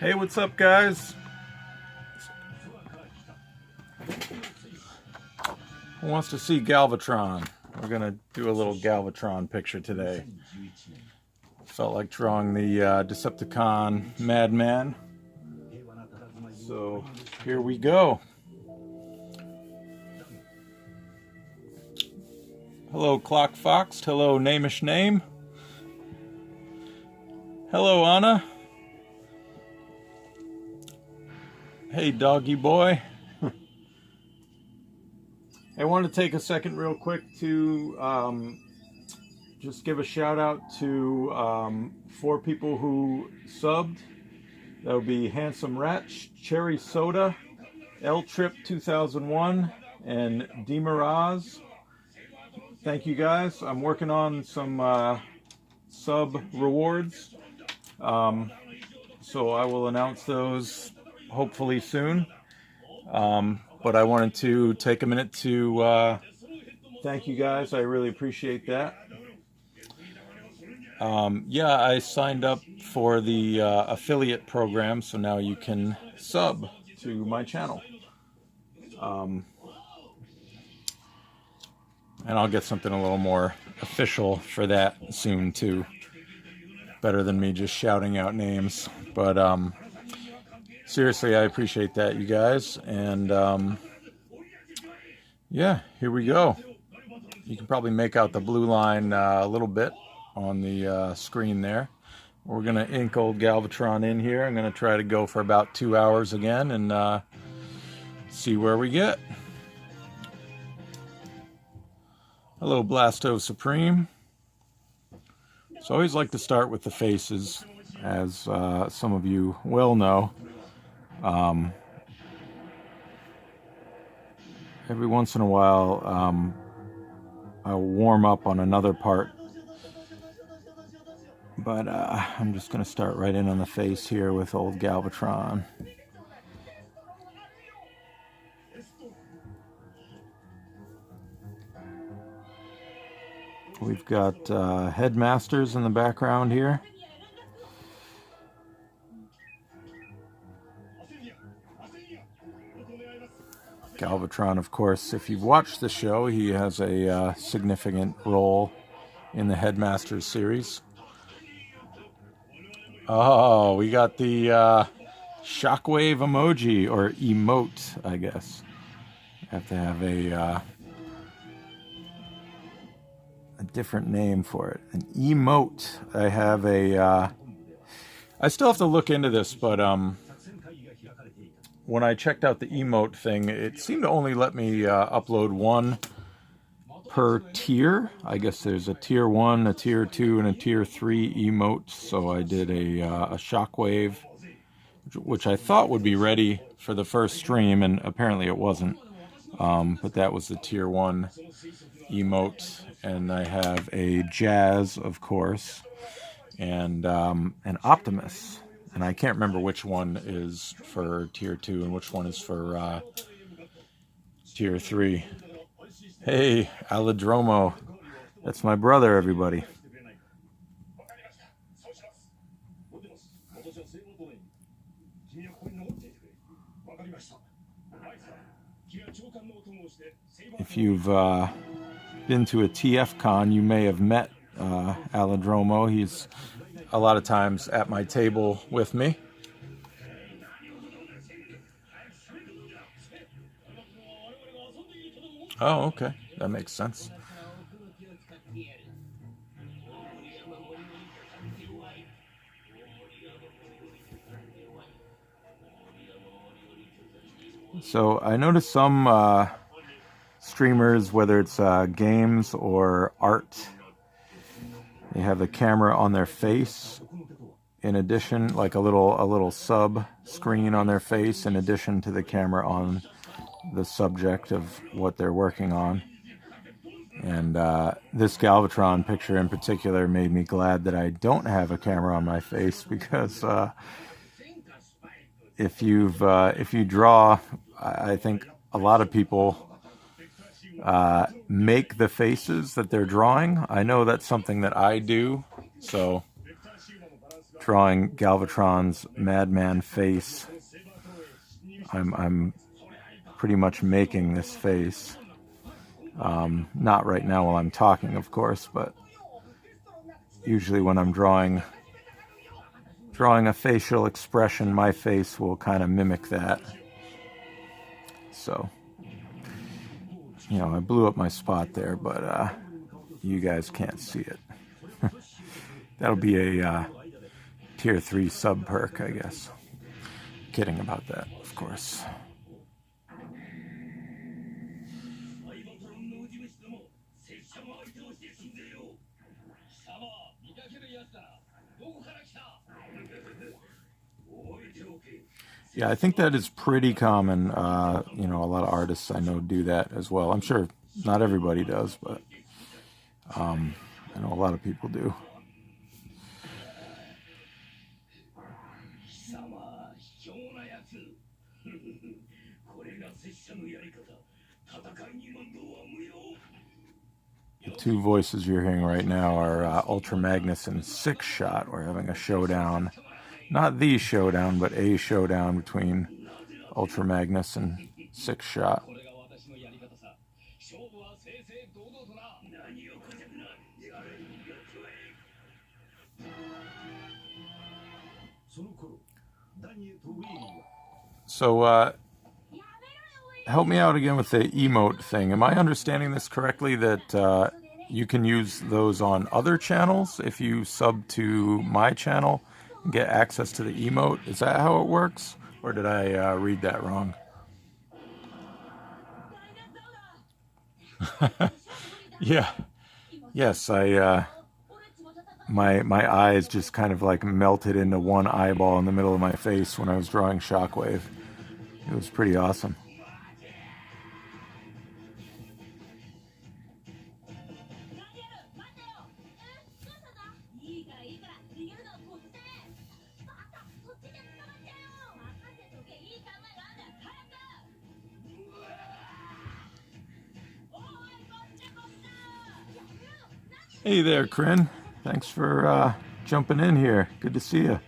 Hey, what's up, guys? Who wants to see Galvatron? We're gonna do a little Galvatron picture today. Felt like drawing the Decepticon Madman. So here we go. Hello, Clock Fox. Hello, Namish Name. Hello, Anna. Hey, Doggy Boy. I want to take a second real quick to just give a shout out to 4 people who subbed. That would be Handsome Rat, Cherry Soda, L Trip 2001, and Demiraz. Thank you guys. I'm working on some sub rewards. So I will announce those hopefully soon. But I wanted to take a minute to thank you guys. I really appreciate that. Yeah, I signed up for the affiliate program, so now you can sub to my channel. And I'll get something a little more official for that soon too. Better than me just shouting out names. But seriously, I appreciate that, you guys. And yeah, here we go. You can probably make out the blue line a little bit on the screen there. We're going to ink old Galvatron in here. I'm going to try to go for about 2 hours again and see where we get. Hello, Blasto Supreme. So I always like to start with the faces, as some of you will know. Every once in a while, I'll warm up on another part. But I'm just going to start right in on the face here with old Galvatron. We've got headmasters in the background here. Galvatron, of course, if you've watched the show, he has a significant role in the Headmasters series. Oh, we got the shockwave emoji, or emote, I guess. Have to have a different name for it. An emote. I have a... I still have to look into this, but when I checked out the emote thing, it seemed to only let me upload one per tier. I guess there's a tier 1, a tier 2, and a tier 3 emote. So I did a shockwave, which I thought would be ready for the first stream, and apparently it wasn't. But that was the tier 1 emote. And I have a Jazz, of course, and an Optimus. And I can't remember which one is for tier 2 and which one is for tier 3. Hey, Aladromo. That's my brother, everybody. If you've been to a TFCon, you may have met Aladromo. He's a lot of times at my table with me. Oh, okay. That makes sense. So I noticed some streamers, whether it's games or art, they have the camera on their face in addition, like a little sub screen on their face in addition to the camera on the subject of what they're working on. And this Galvatron picture in particular made me glad that I don't have a camera on my face, because if you draw, I think a lot of people make the faces that they're drawing. I know that's something that I do, so drawing Galvatron's madman face. I'm pretty much making this face. Not right now while I'm talking, of course, but usually when I'm drawing a facial expression, my face will kind of mimic that. So, you know, I blew up my spot there, but you guys can't see it. That'll be a tier 3 sub perk, I guess. Kidding about that, of course. Yeah, I think that is pretty common. You know, a lot of artists I know do that as well. I'm sure not everybody does, but I know a lot of people do. The two voices you're hearing right now are Ultra Magnus and Six Shot. We're having a showdown. Not the showdown, but a showdown between Ultra Magnus and Six Shot. So, help me out again with the emote thing. Am I understanding this correctly, that you can use those on other channels if you sub to my channel and get access to the emote? Is that how it works? Or did I read that wrong? Yeah. Yes, my eyes just kind of like melted into one eyeball in the middle of my face when I was drawing Shockwave. It was pretty awesome. Hey there, Kryn. Thanks for jumping in here. Good to see you.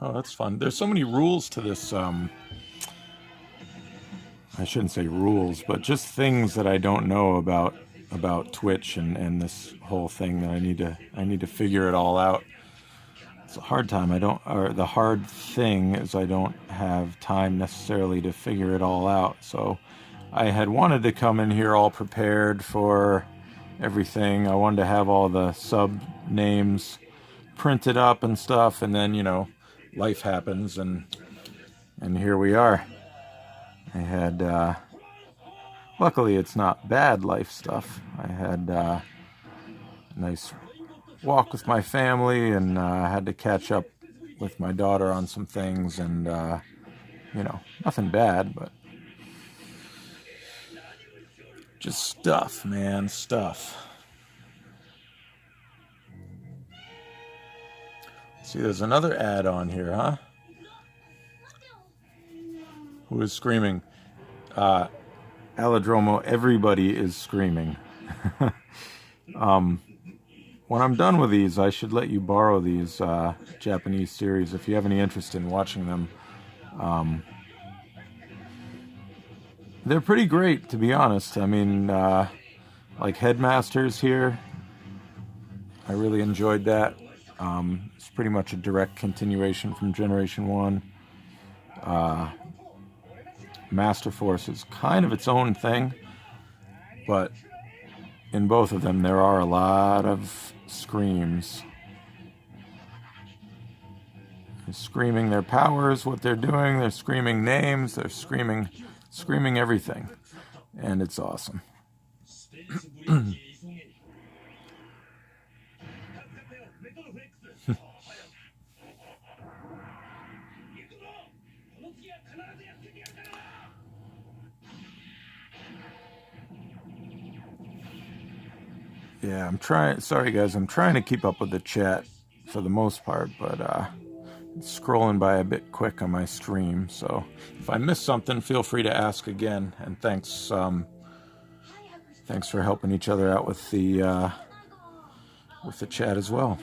Oh, that's fun. There's so many rules to this. I shouldn't say rules, but just things that I don't know about Twitch and this whole thing that I need to figure it all out. It's a hard time. The hard thing is I don't have time necessarily to figure it all out. So I had wanted to come in here all prepared for everything. I wanted to have all the sub names printed up and stuff, and then, you know, life happens, and here we are. I had luckily it's not bad life stuff. I had a nice walk with my family, and I had to catch up with my daughter on some things, and you know, nothing bad, but just stuff, man, stuff. See, there's another ad on here, huh? Who is screaming? Aladromo, everybody is screaming. When I'm done with these, I should let you borrow these Japanese series if you have any interest in watching them. They're pretty great, to be honest. I mean, like Headmasters here, I really enjoyed that. It's pretty much a direct continuation from Generation 1. Master Force is kind of its own thing, but in both of them there are a lot of screams. They're screaming their powers, what they're doing, they're screaming names, they're screaming everything, and it's awesome. Yeah, I'm trying. Sorry, guys. I'm trying to keep up with the chat for the most part, but it's scrolling by a bit quick on my stream. So if I miss something, feel free to ask again. And thanks, thanks for helping each other out with the chat as well.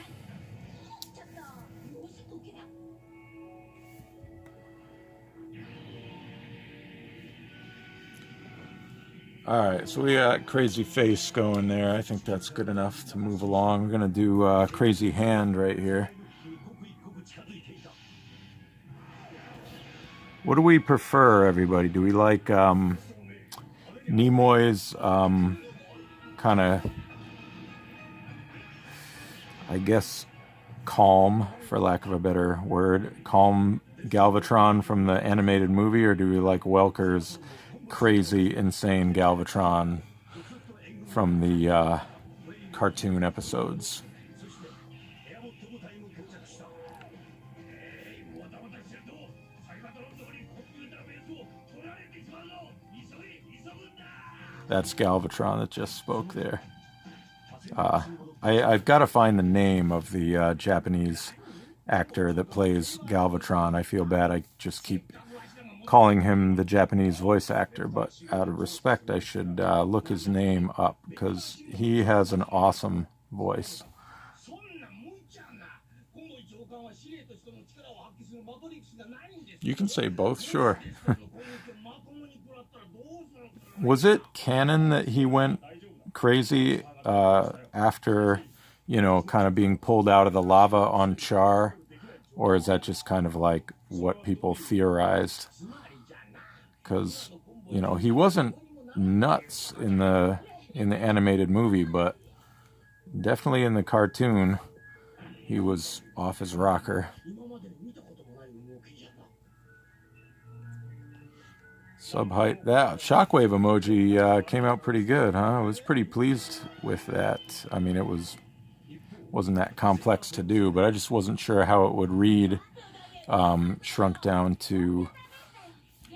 All right, so we got Crazy Face going there. I think that's good enough to move along. We're gonna do Crazy Hand right here. What do we prefer, everybody? Do we like Nimoy's kind of, I guess, calm, for lack of a better word, calm Galvatron from the animated movie, or do we like Welker's crazy, insane Galvatron from the cartoon episodes? That's Galvatron that just spoke there. I've got to find the name of the Japanese actor that plays Galvatron. I feel bad. I just keep calling him the Japanese voice actor, but out of respect, I should look his name up because he has an awesome voice. You can say both, sure. Was it canon that he went crazy after, you know, kind of being pulled out of the lava on Char? Or is that just kind of like what people theorized? Because, you know, he wasn't nuts in the animated movie, but definitely in the cartoon, he was off his rocker. Sub height. That shockwave emoji came out pretty good, huh? I was pretty pleased with that. I mean, wasn't that complex to do, but I just wasn't sure how it would read shrunk down to,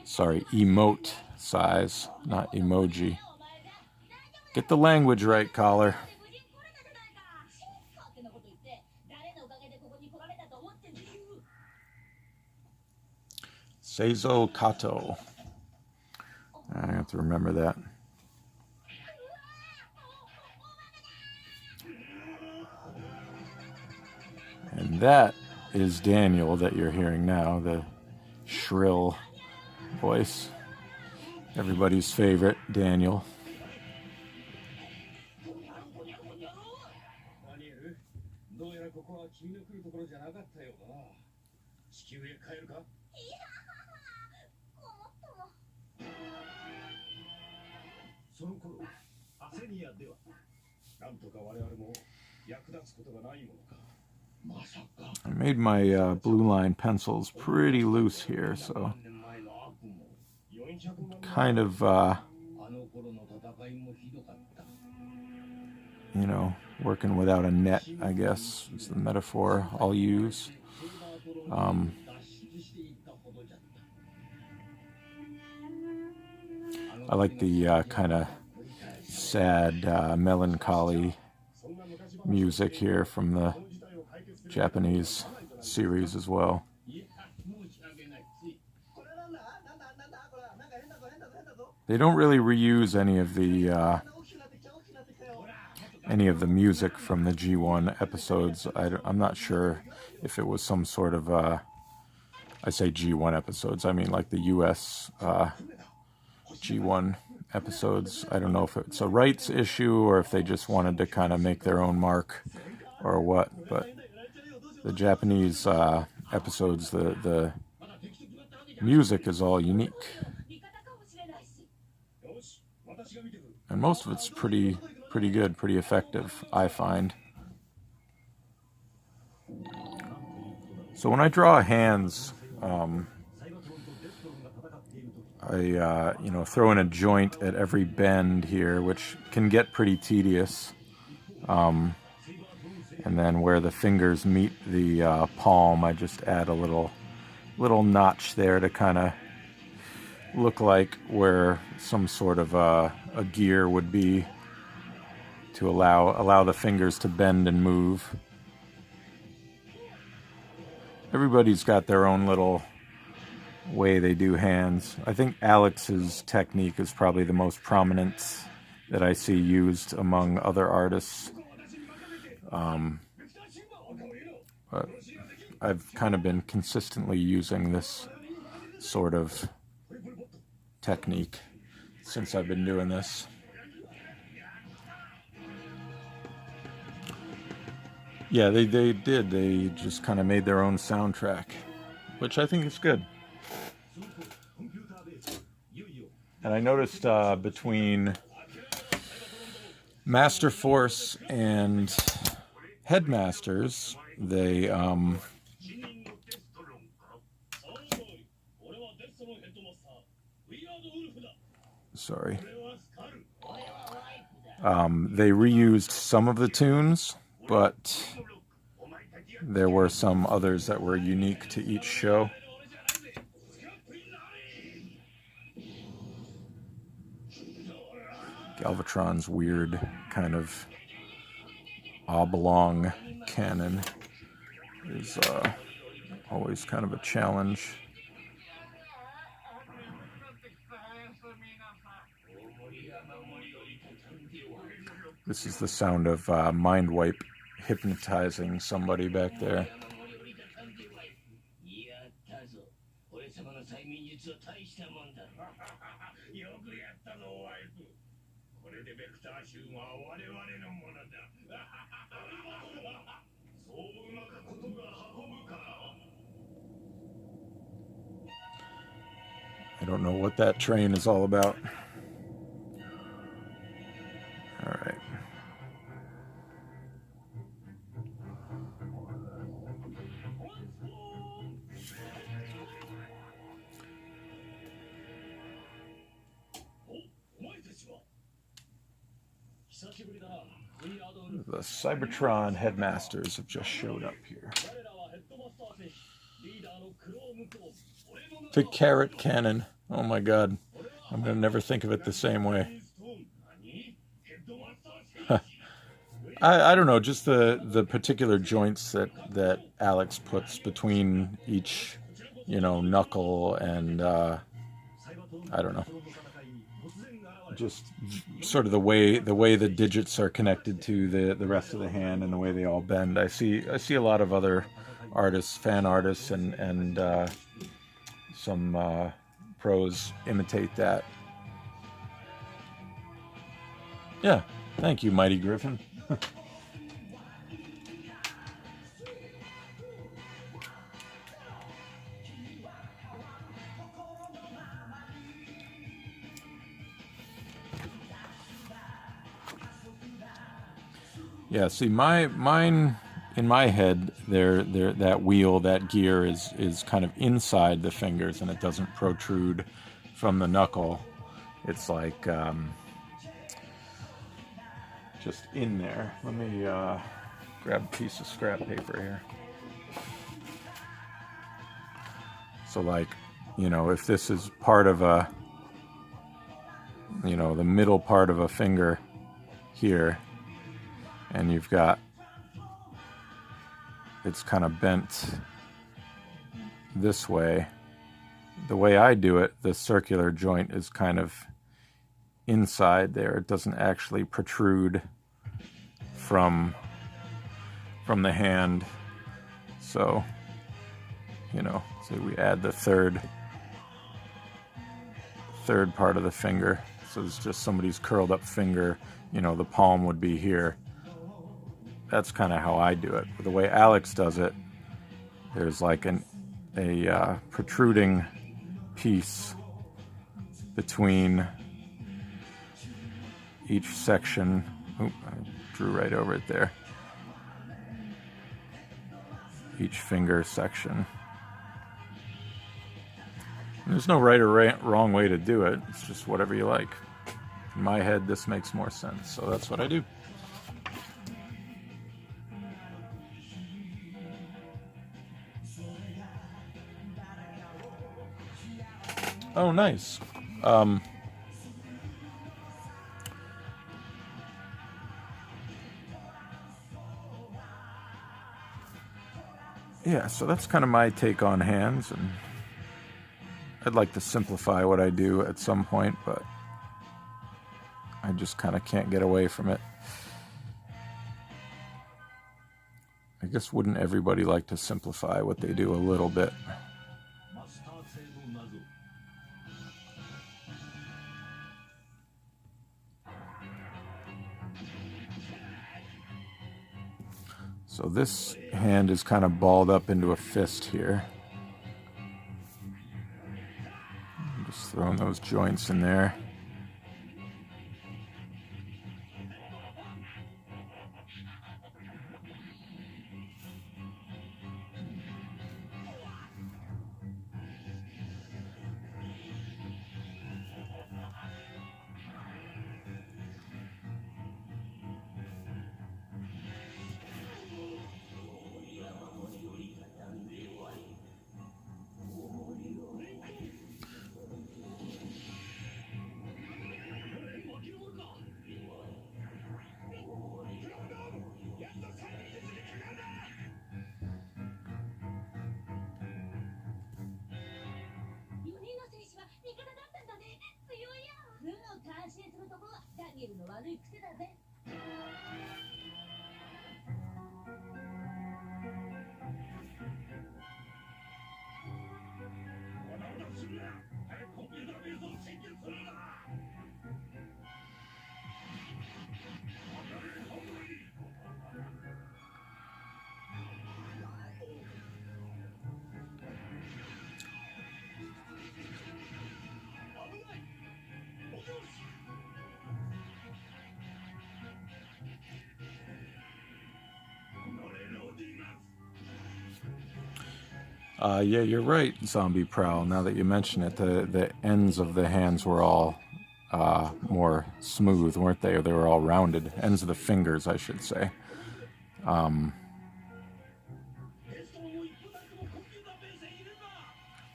sorry, emote size, not emoji. Get the language right, caller. Seizo Kato. I have to remember that. And that is Daniel that you're hearing now, the shrill voice. Everybody's favorite, Daniel. I made my blue line pencils pretty loose here, so kind of, you know, working without a net, I guess, is the metaphor I'll use. I like the kind of sad, melancholy music here from the Japanese series as well. They don't really reuse any of the music from the G1 episodes. I'm not sure if it was some sort of I say G1 episodes, I mean like the US G1 episodes. I don't know if it's a rights issue or if they just wanted to kind of make their own mark or what, but the Japanese episodes, the music is all unique. And most of it's pretty good, pretty effective, I find. So when I draw hands, I you know, throw in a joint at every bend here, which can get pretty tedious. And then where the fingers meet the palm, I just add a little notch there to kind of look like where some sort of a gear would be. to allow the fingers to bend and move. Everybody's got their own little way they do hands. I think Alex's technique is probably the most prominent that I see used among other artists. But I've kind of been consistently using this sort of technique since I've been doing this. Yeah, they did. They just kind of made their own soundtrack, which I think is good. And I noticed between Master Force and Headmasters, they they reused some of the tunes, but there were some others that were unique to each show. Galvatron's weird kind of oblong cannon is always kind of a challenge. This is the sound of Mind Wipe hypnotizing somebody back there. I don't know what that train is all about. All right. The Cybertron Headmasters have just showed up here. The carrot cannon. Oh my god. I'm going to never think of it the same way. I don't know, just the particular joints that Alex puts between each, knuckle and, I don't know. Just sort of the way the digits are connected to the rest of the hand and the way they all bend. I see a lot of other artists, fan artists, and some pros imitate that. Yeah, thank you, Mighty Griffin. Yeah, see, mine in my head, that wheel, that gear is kind of inside the fingers, and it doesn't protrude from the knuckle. It's like just in there. Let me grab a piece of scrap paper here. So, like, if this is part of a, the middle part of a finger here, and you've got, it's kind of bent this way. The way I do it, the circular joint is kind of inside there. It doesn't actually protrude from the hand. So, say we add the third part of the finger. So it's just somebody's curled up finger, the palm would be here. That's kind of how I do it. But the way Alex does it, there's like a protruding piece between each section. Oop, I drew right over it there. Each finger section. And there's no right or wrong way to do it. It's just whatever you like. In my head, this makes more sense, so that's what I do. Oh, nice. yeah, so that's kind of my take on hands, and I'd like to simplify what I do at some point, but I just kind of can't get away from it. I guess wouldn't everybody like to simplify what they do a little bit? So this hand is kind of balled up into a fist here. I'm just throwing those joints in there. Yeah, you're right, Zombie Prowl. Now that you mention it, the ends of the hands were all more smooth, weren't they? Or they were all rounded. Ends of the fingers, I should say.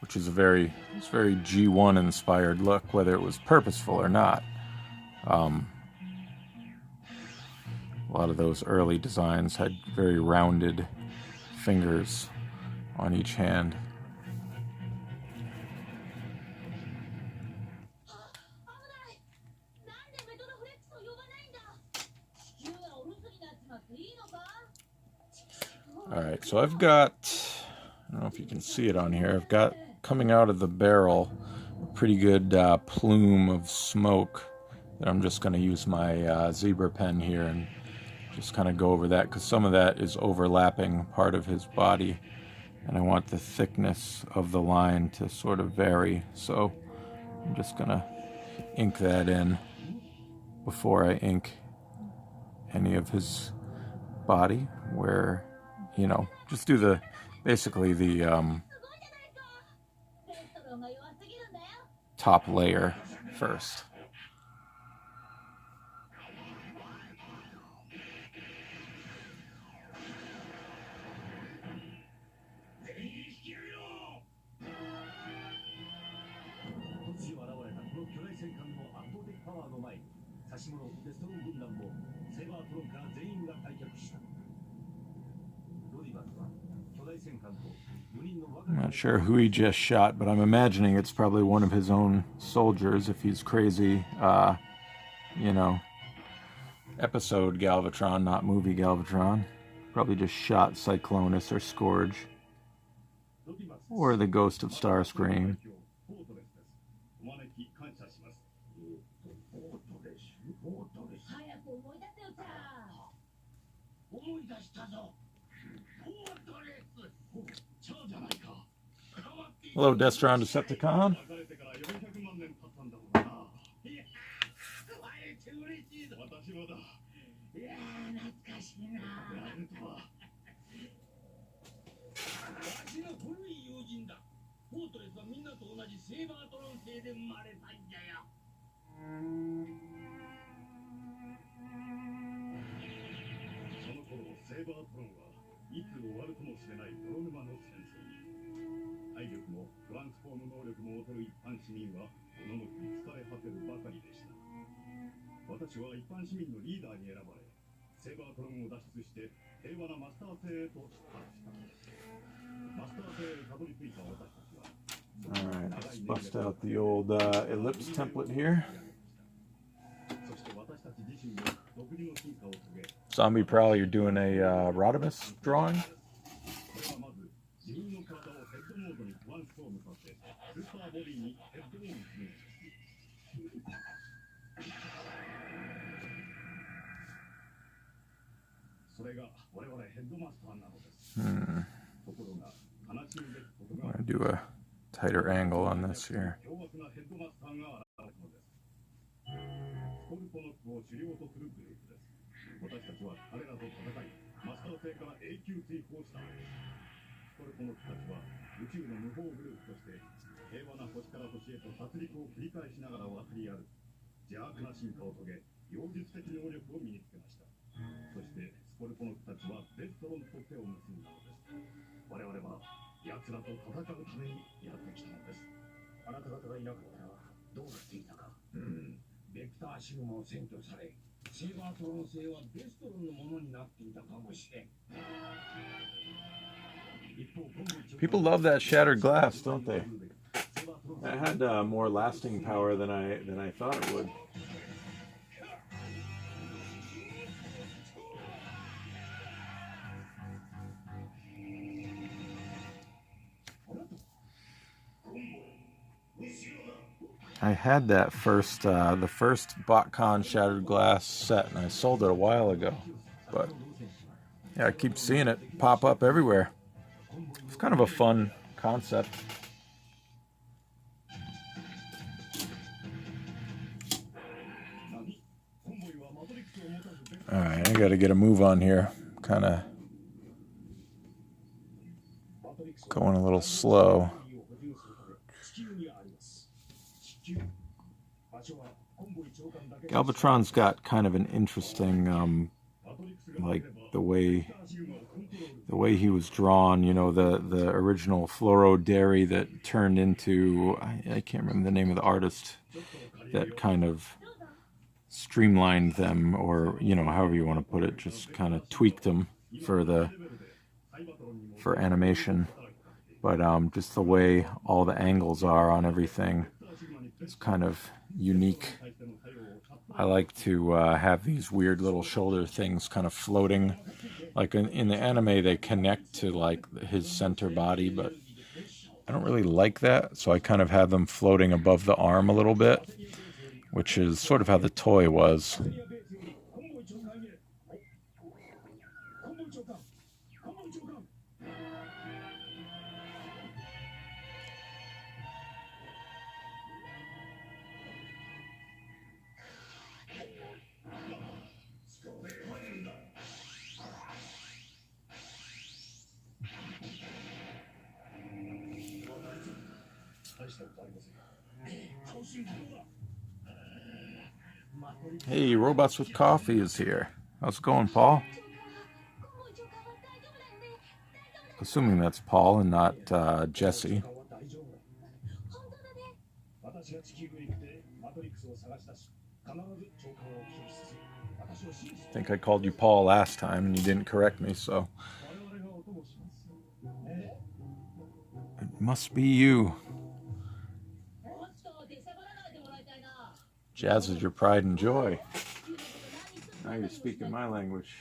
Which is it's very G1 inspired look, whether it was purposeful or not. A lot of those early designs had very rounded fingers on each hand. Alright, so I've got, I don't know if you can see it on here, I've got coming out of the barrel a pretty good plume of smoke that I'm just going to use my zebra pen here and just kind of go over that, because some of that is overlapping part of his body and I want the thickness of the line to sort of vary, so I'm just going to ink that in before I ink any of his body, where, you know, just do basically the top layer first. I'm not sure who he just shot, but I'm imagining it's probably one of his own soldiers if he's crazy. You know, episode Galvatron, not movie Galvatron. Probably just shot Cyclonus or Scourge. Or the Ghost of Starscream. Hello, Destron Decepticon. Alright, let's bust out the old ellipse template here. Zombie Prowl, you're doing a Rodimus drawing? I'm going to do a tighter angle on this here. People love that shattered glass, don't they? It had more lasting power than I thought it would. I had that first, the first BotCon shattered glass set, and I sold it a while ago. But yeah, I keep seeing it pop up everywhere. It's kind of a fun concept. Alright, I gotta get a move on here. Kind of going a little slow. Galvatron's got kind of an interesting, like the way he was drawn. You know, the original Fluoro Dairy that turned into, I can't remember the name of the artist that kind of streamlined them, or you know, however you want to put it, just kind of tweaked them for animation. But just the way all the angles are on everything, it's kind of unique. I like to have these weird little shoulder things kind of floating. Like in the anime, they connect to like his center body, but I don't really like that. So I kind of have them floating above the arm a little bit, which is sort of how the toy was. Hey, Robots with Coffee is here. How's it going, Paul? Assuming that's Paul and not Jesse. I think I called you Paul last time and you didn't correct me, so it must be you. Jazz is your pride and joy. Now you're speaking my language.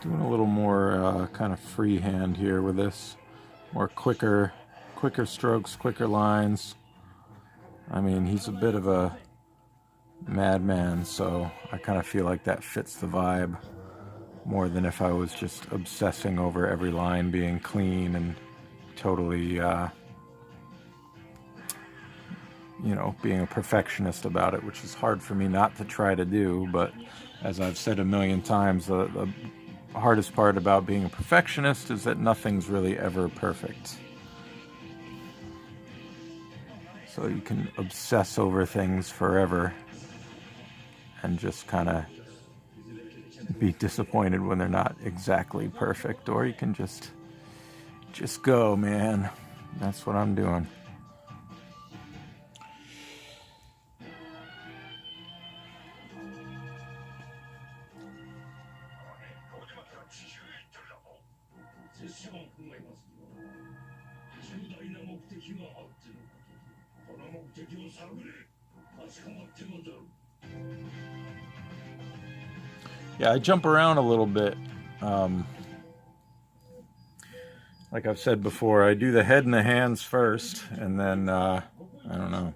Doing a little more kind of freehand here with this. More quicker strokes, quicker lines. I mean, he's a bit of a madman, so I kind of feel like that fits the vibe more than if I was just obsessing over every line being clean and totally, you know, being a perfectionist about it, which is hard for me not to try to do. But as I've said a million times, the hardest part about being a perfectionist is that nothing's really ever perfect. So you can obsess over things forever and just kind of be disappointed when they're not exactly perfect, or you can just go, man. That's what I'm doing. Yeah, I jump around a little bit. Like I've said before, I do the head and the hands first, and then I don't know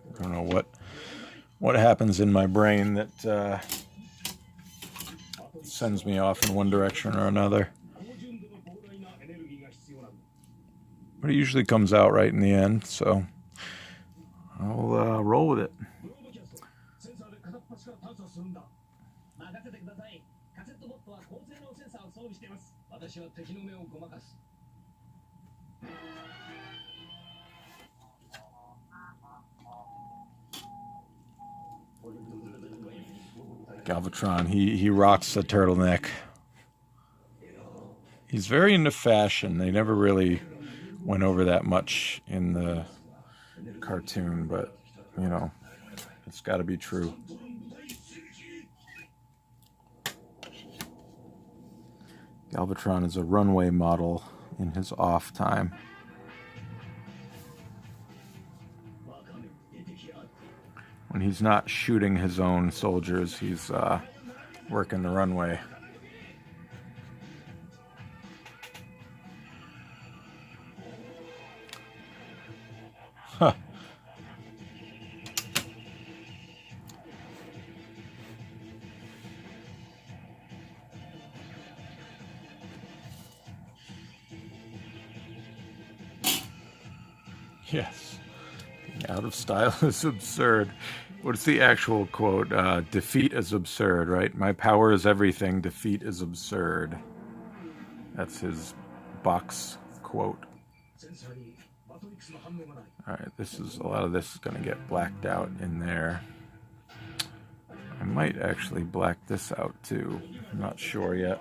what happens in my brain that sends me off in one direction or another. But it usually comes out right in the end, so I'll roll with it. Galvatron, he rocks the turtleneck. He's very into fashion. They never really went over that much in the cartoon, but, you know, it's got to be true. Galvatron is a runway model in his off time. When he's not shooting his own soldiers, he's working the runway. Huh. Yes. Being out of style is absurd. What's the actual quote? Defeat is absurd, right? My power is everything. Defeat is absurd. That's his box quote. Alright, a lot of this is going to get blacked out in there. I might actually black this out too. I'm not sure yet.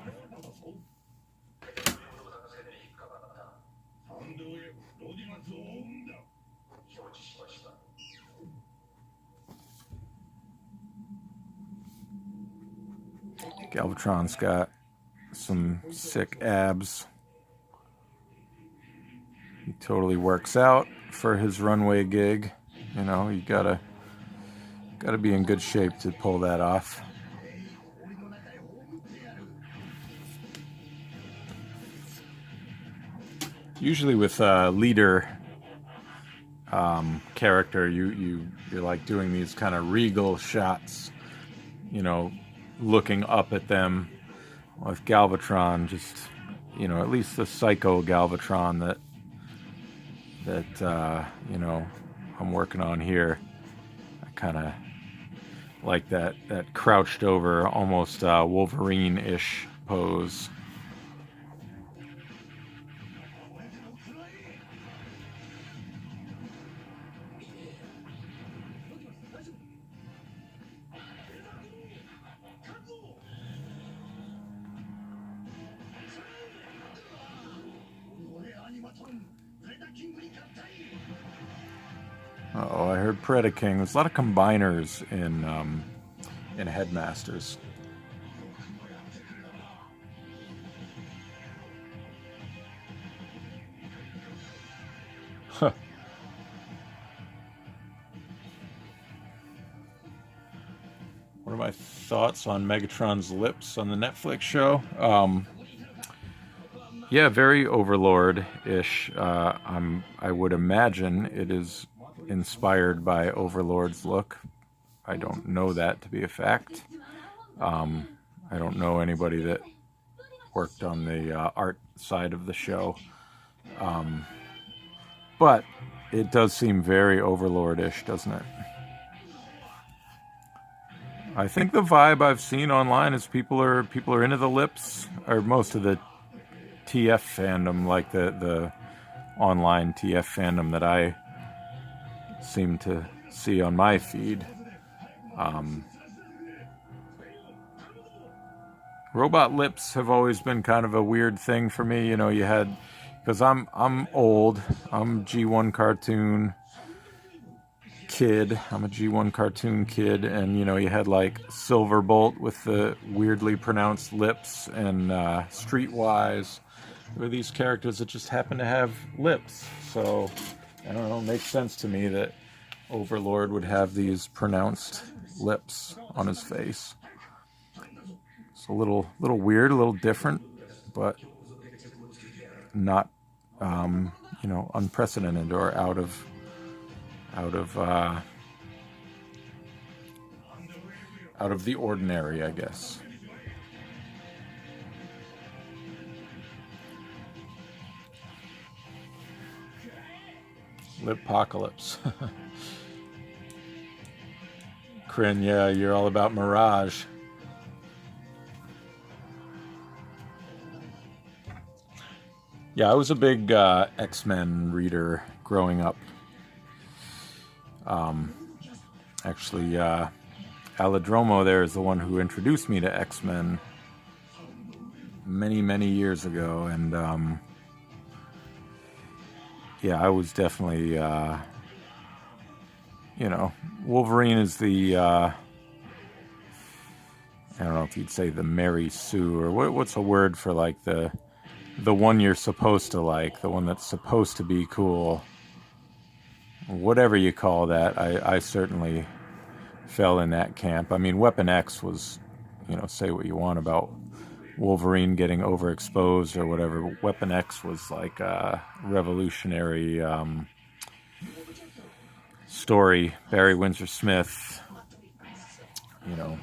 Galvatron's got some sick abs. He totally works out for his runway gig. You know, you gotta be in good shape to pull that off. Usually with a leader character, you're like doing these kind of regal shots, you know, looking up at them. With Galvatron, just, you know, at least the psycho Galvatron that you know, I'm working on here. I kind of like that crouched over, almost Wolverine-ish pose. Uh-oh, I heard Predaking. There's a lot of combiners in Headmasters. Huh. What are my thoughts on Megatron's lips on the Netflix show? Yeah, very Overlord-ish. I would imagine it is inspired by Overlord's look. I don't know that to be a fact. I don't know anybody that worked on the art side of the show. But it does seem very Overlord-ish, doesn't it? I think the vibe I've seen online is people are into the lips, or most of the TF fandom, like the online TF fandom that I seem to see on my feed. Robot lips have always been kind of a weird thing for me. You know, you had, because I'm old. I'm G1 cartoon kid. I'm a G1 cartoon kid, and you know, you had like Silverbolt with the weirdly pronounced lips, and Streetwise. There were these characters that just happen to have lips. So I don't know. It makes sense to me that Overlord would have these pronounced lips on his face. It's a little weird, a little different, but not, you know, unprecedented or out of the ordinary, I guess. Lip-pocalypse. Kryn, yeah, you're all about Mirage. Yeah, I was a big X-Men reader growing up. Actually, Aladromo there is the one who introduced me to X-Men many years ago, and yeah, I was definitely, you know, Wolverine is the, I don't know if you'd say the Mary Sue, or what's a word for like the one you're supposed to like, the one that's supposed to be cool. Whatever you call that, I certainly fell in that camp. I mean, Weapon X was, you know, say what you want about Wolverine getting overexposed or whatever. Weapon X was like a revolutionary story. Barry Windsor Smith, you know.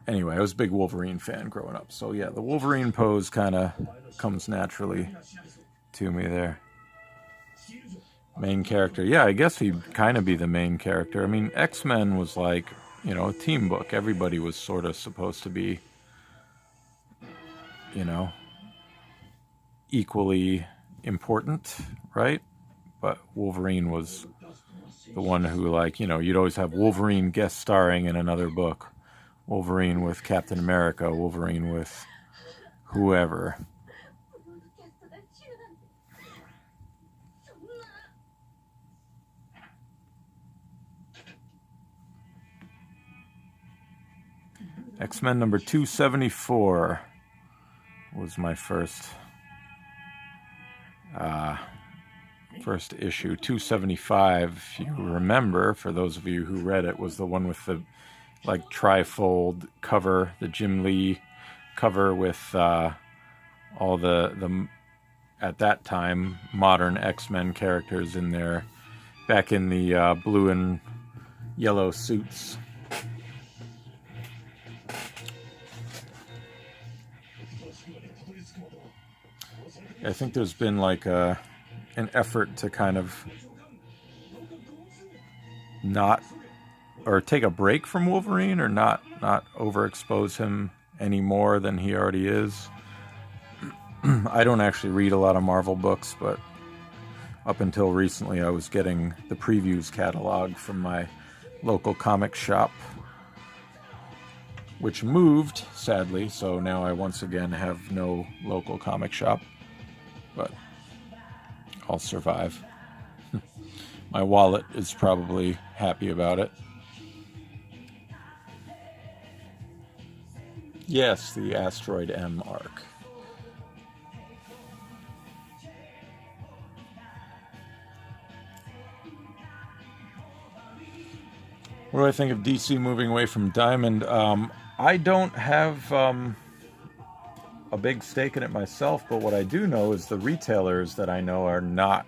Anyway, I was a big Wolverine fan growing up. So yeah, the Wolverine pose kind of comes naturally to me there. Main character. Yeah, I guess he'd kind of be the main character. I mean, X-Men was like, you know, a team book. Everybody was sort of supposed to be, you know, equally important, right? But Wolverine was the one who, like, you know, you'd always have Wolverine guest starring in another book. Wolverine with Captain America, Wolverine with whoever. X-Men number 274 was my first issue. 275, if you remember, for those of you who read it, was the one with the like trifold cover, the Jim Lee cover with all the at that time modern X-Men characters in there, back in the blue and yellow suits. I think there's been like an effort to kind of not, or take a break from Wolverine, or not overexpose him any more than he already is. I don't actually read a lot of Marvel books, but up until recently I was getting the previews catalog from my local comic shop, which moved, sadly, so now I once again have no local comic shop. But I'll survive. My wallet is probably happy about it. Yes, the Asteroid M arc. What do I think of DC moving away from Diamond? I don't have a big stake in it myself, but what I do know is the retailers that I know are not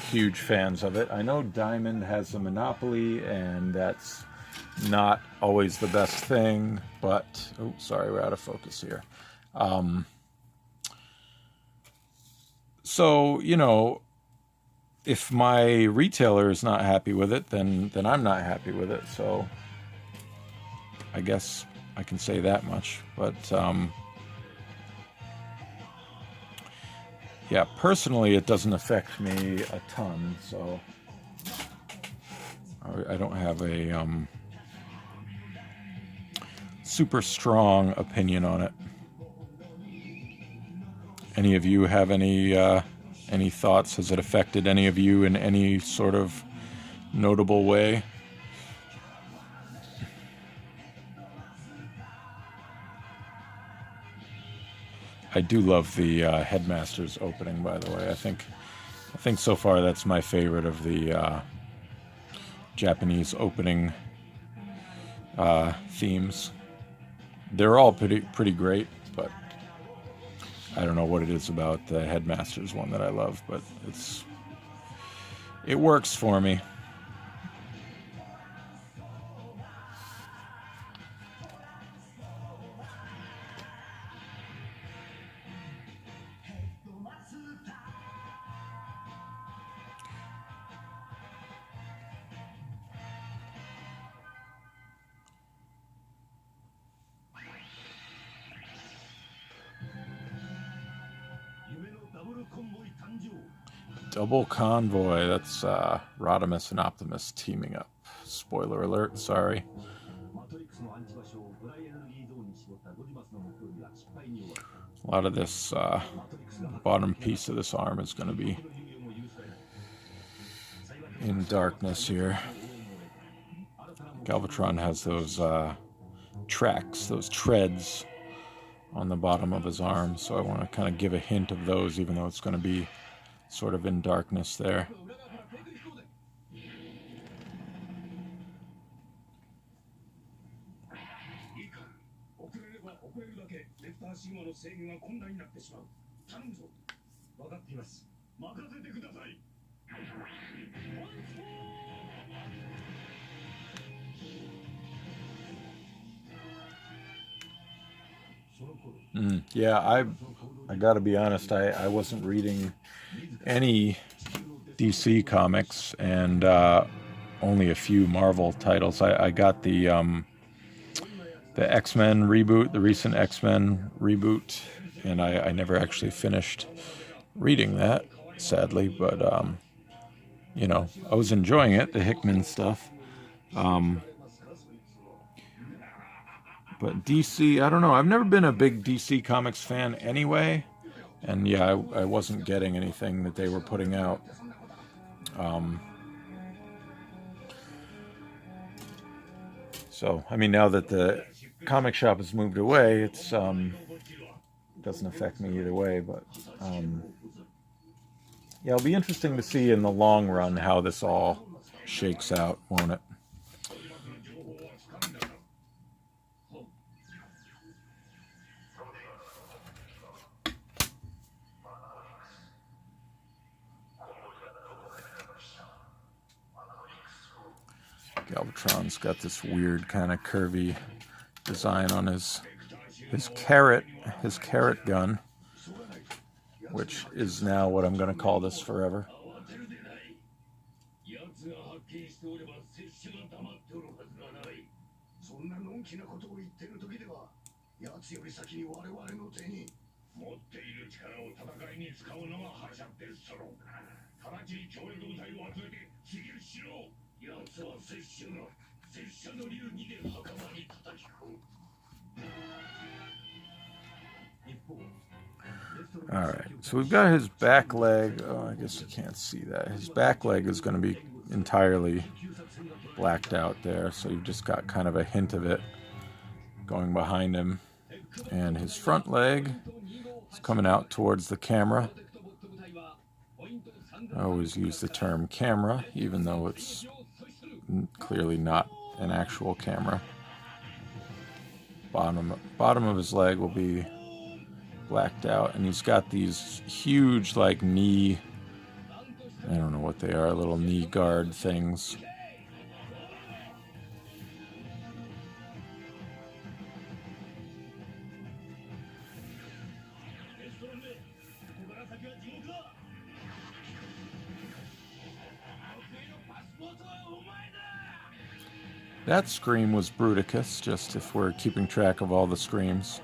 huge fans of it. I know Diamond has a monopoly, and that's not always the best thing, but... oh, sorry, we're out of focus here. So, you know, if my retailer is not happy with it, then I'm not happy with it. So I guess I can say that much. But yeah, personally, it doesn't affect me a ton. So I don't have a super strong opinion on it. Any of you have any thoughts? Has it affected any of you in any sort of notable way? I do love the Headmaster's opening, by the way. I think so far that's my favorite of the Japanese opening themes. They're all pretty great, but I don't know what it is about the Headmaster's one that I love, but it works for me. Double Convoy. That's Rodimus and Optimus teaming up. Spoiler alert, sorry. A lot of this bottom piece of this arm is going to be in darkness here. Galvatron has those tracks, those treads on the bottom of his arm, so I want to kind of give a hint of those, even though it's going to be sort of in darkness there. Yeah, I gotta be honest, I wasn't reading any DC comics and only a few Marvel titles. I got the X-Men reboot, the recent X-Men reboot, and I never actually finished reading that, sadly, but you know, I was enjoying it, the Hickman stuff. But DC, I don't know. I've never been a big DC Comics fan anyway. And yeah, I wasn't getting anything that they were putting out. So, I mean, now that the comic shop has moved away, it doesn't affect me either way. But yeah, it'll be interesting to see in the long run how this all shakes out, won't it? Galvatron's got this weird kind of curvy design on his carrot gun, which is now what I'm going to call this forever. Alright, so we've got his back leg. Oh, I guess you can't see that. His back leg is going to be entirely blacked out there, so you've just got kind of a hint of it going behind him. And his front leg is coming out towards the camera. I always use the term camera, even though it's clearly not an actual camera. Bottom of his leg will be blacked out, and he's got these huge, like, knee, I don't know what they are, little knee guard things. That scream was Bruticus, just if we're keeping track of all the screams.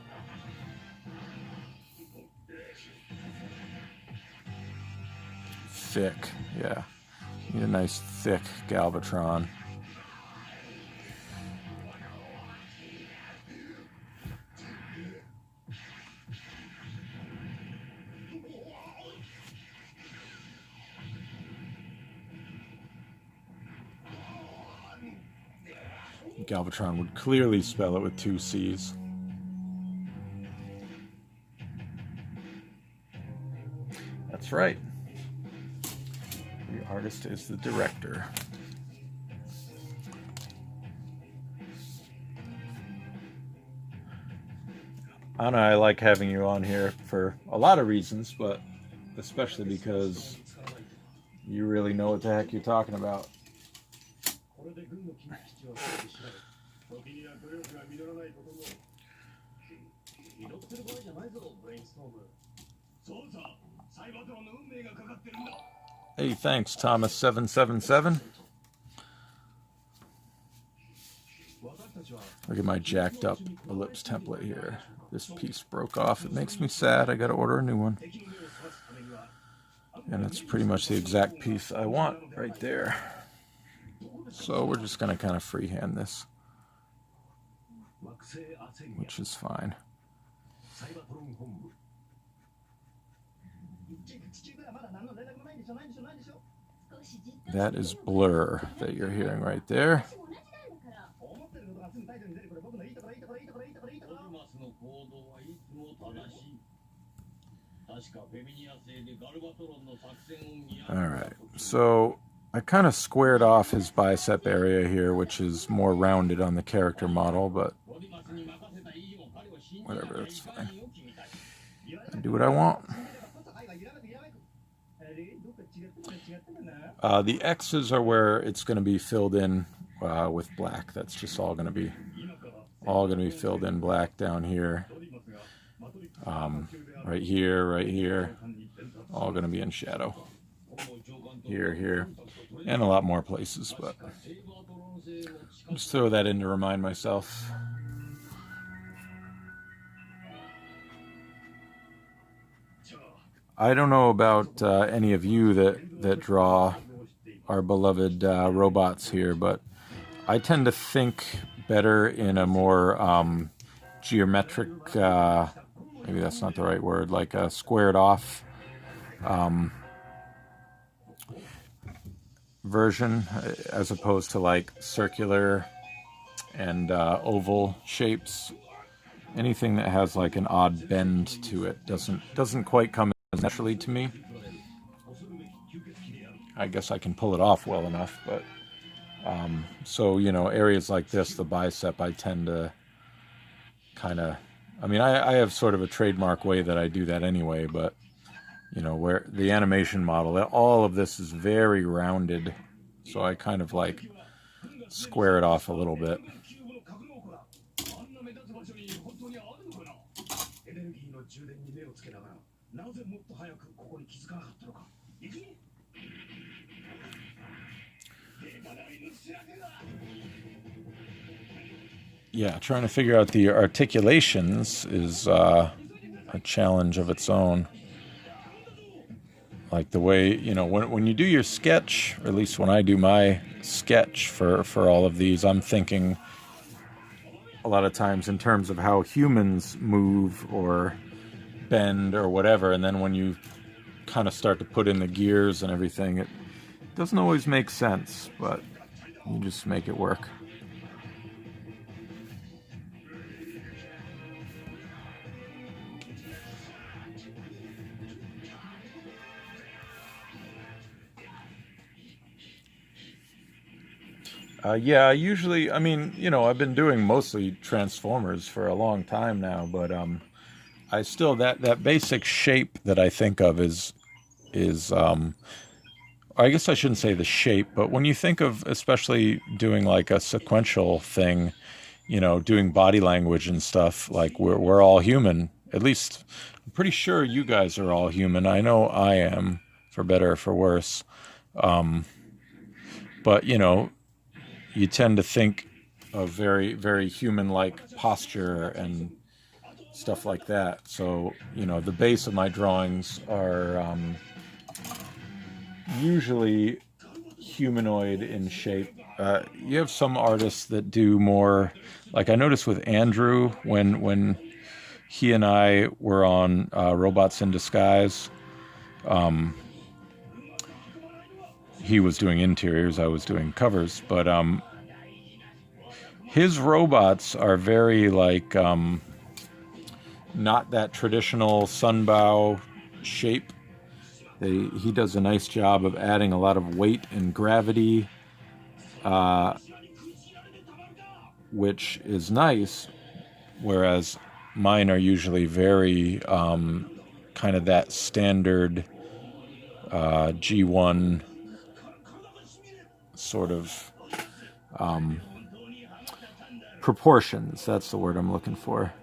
Thick, yeah. Need a nice thick Galvatron. Galvatron would clearly spell it with 2 C's. That's right. The artist is the director. Anna, I like having you on here for a lot of reasons, but especially because you really know what the heck you're talking about. Hey, thanks, Thomas777. Look at my jacked up ellipse template here. This piece broke off. It makes me sad. I gotta order a new one. And it's pretty much the exact piece I want right there. So we're just gonna kind of freehand this, which is fine. That is Blur that you're hearing right there. Alright, so I kind of squared off his bicep area here, which is more rounded on the character model, but whatever, that's fine. I do what I want. The X's are where it's going to be filled in with black. That's just all going to be filled in black down here. Right here, all going to be in shadow. Here, and a lot more places, but just throw that in to remind myself. I don't know about any of you that draw our beloved robots here, but I tend to think better in a more geometric, maybe that's not the right word, like a squared off version, as opposed to like circular and oval shapes. Anything that has like an odd bend to it doesn't quite come as naturally to me. I guess I can pull it off well enough, but so, you know, areas like this, the bicep, I tend to kind of, I mean, I have sort of a trademark way that I do that anyway, but, you know, where the animation model, all of this is very rounded, so I kind of like square it off a little bit. Yeah, trying to figure out the articulations is a challenge of its own. Like the way, you know, when you do your sketch, or at least when I do my sketch for all of these, I'm thinking a lot of times in terms of how humans move or bend or whatever, and then when you kind of start to put in the gears and everything, it doesn't always make sense, but you just make it work. Yeah, usually, I mean, you know, I've been doing mostly Transformers for a long time now, but I still, that basic shape that I think of is I guess I shouldn't say the shape, but when you think of especially doing like a sequential thing, you know, doing body language and stuff, like we're all human. At least I'm pretty sure you guys are all human. I know I am, for better or for worse. But, you know, you tend to think very, very human-like posture and stuff like that. So, you know, the base of my drawings are usually humanoid in shape. You have some artists that do more, like I noticed with Andrew when he and I were on Robots in Disguise. He was doing interiors, I was doing covers, but his robots are very like not that traditional sunbow shape. He does a nice job of adding a lot of weight and gravity, which is nice, whereas mine are usually very kind of that standard G1 sort of proportions. That's the word I'm looking for.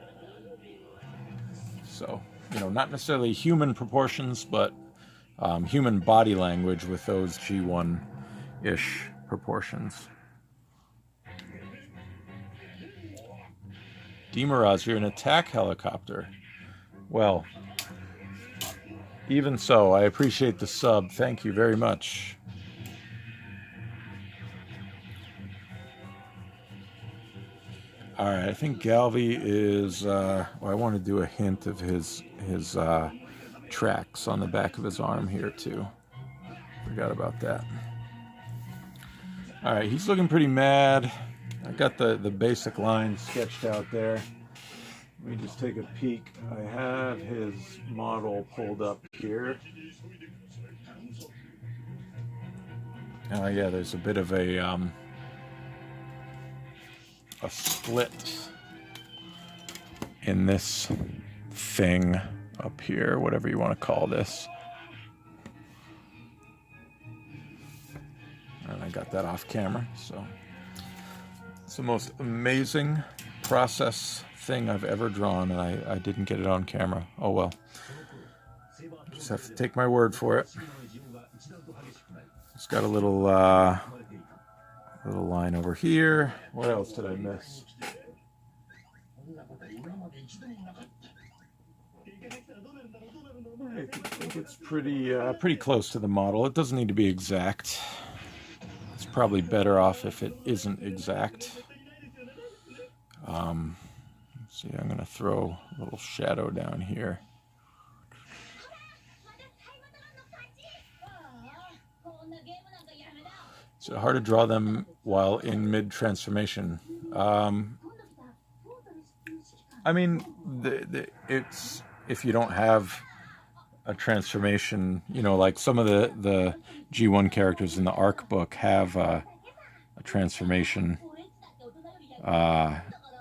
So, you know, not necessarily human proportions, but human body language with those G1-ish proportions. Demoraz, you're an attack helicopter. Well, even so, I appreciate the sub. Thank you very much. All right, I think Galvi is, well, I want to do a hint of his tracks on the back of his arm here too. Forgot about that. All right, he's looking pretty mad. I got the basic lines sketched out there. Let me just take a peek. I have his model pulled up here. Oh yeah, there's a bit of a split in this thing up here, whatever you want to call this. And I got that off camera, so it's the most amazing process thing I've ever drawn, and I didn't get it on camera. Oh well. Just have to take my word for it. It's got a little line over here. What else did I miss? I think it's pretty close to the model. It doesn't need to be exact. It's probably better off if it isn't exact. Let's see, I'm going to throw a little shadow down here. Is it hard to draw them while in mid-transformation? I mean, it's if you don't have a transformation, you know, like some of the G1 characters in the ARC book have a transformation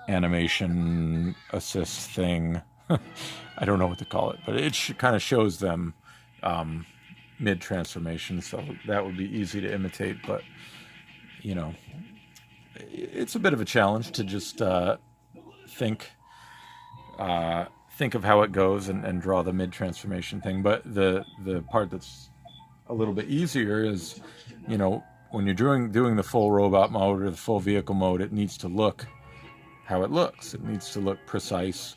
animation assist thing. I don't know what to call it, but it kind of shows them mid-transformation, so that would be easy to imitate, but you know, it's a bit of a challenge to just think of how it goes and draw the mid-transformation thing. But the part that's a little bit easier is, you know, when you're doing the full robot mode or the full vehicle mode, it needs to look how it looks. It needs to look precise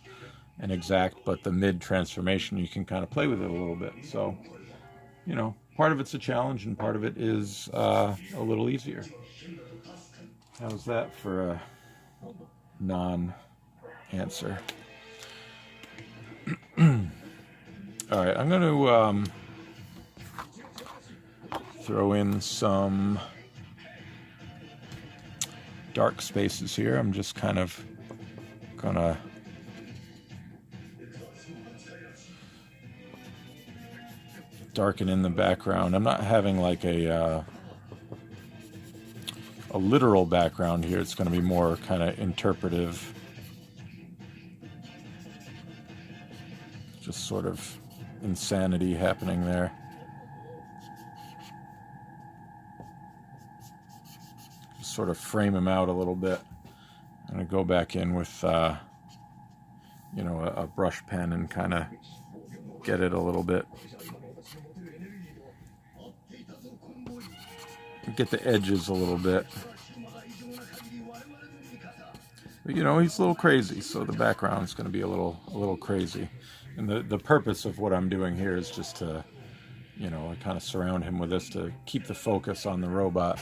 and exact, but the mid-transformation, you can kind of play with it a little bit. So, you know, part of it's a challenge and part of it is a little easier. How's that for a non-answer? All right, I'm going to throw in some dark spaces here. I'm just kind of gonna darken in the background. I'm not having like a literal background here. It's going to be more kind of interpretive. Just sort of insanity happening there. Just sort of frame him out a little bit. I'm going to go back in with, you know, a brush pen and kind of get it a little bit. Get the edges a little bit. You know, he's a little crazy, so the background's going to be a little crazy. And the purpose of what I'm doing here is just to, you know, I kind of surround him with this to keep the focus on the robot.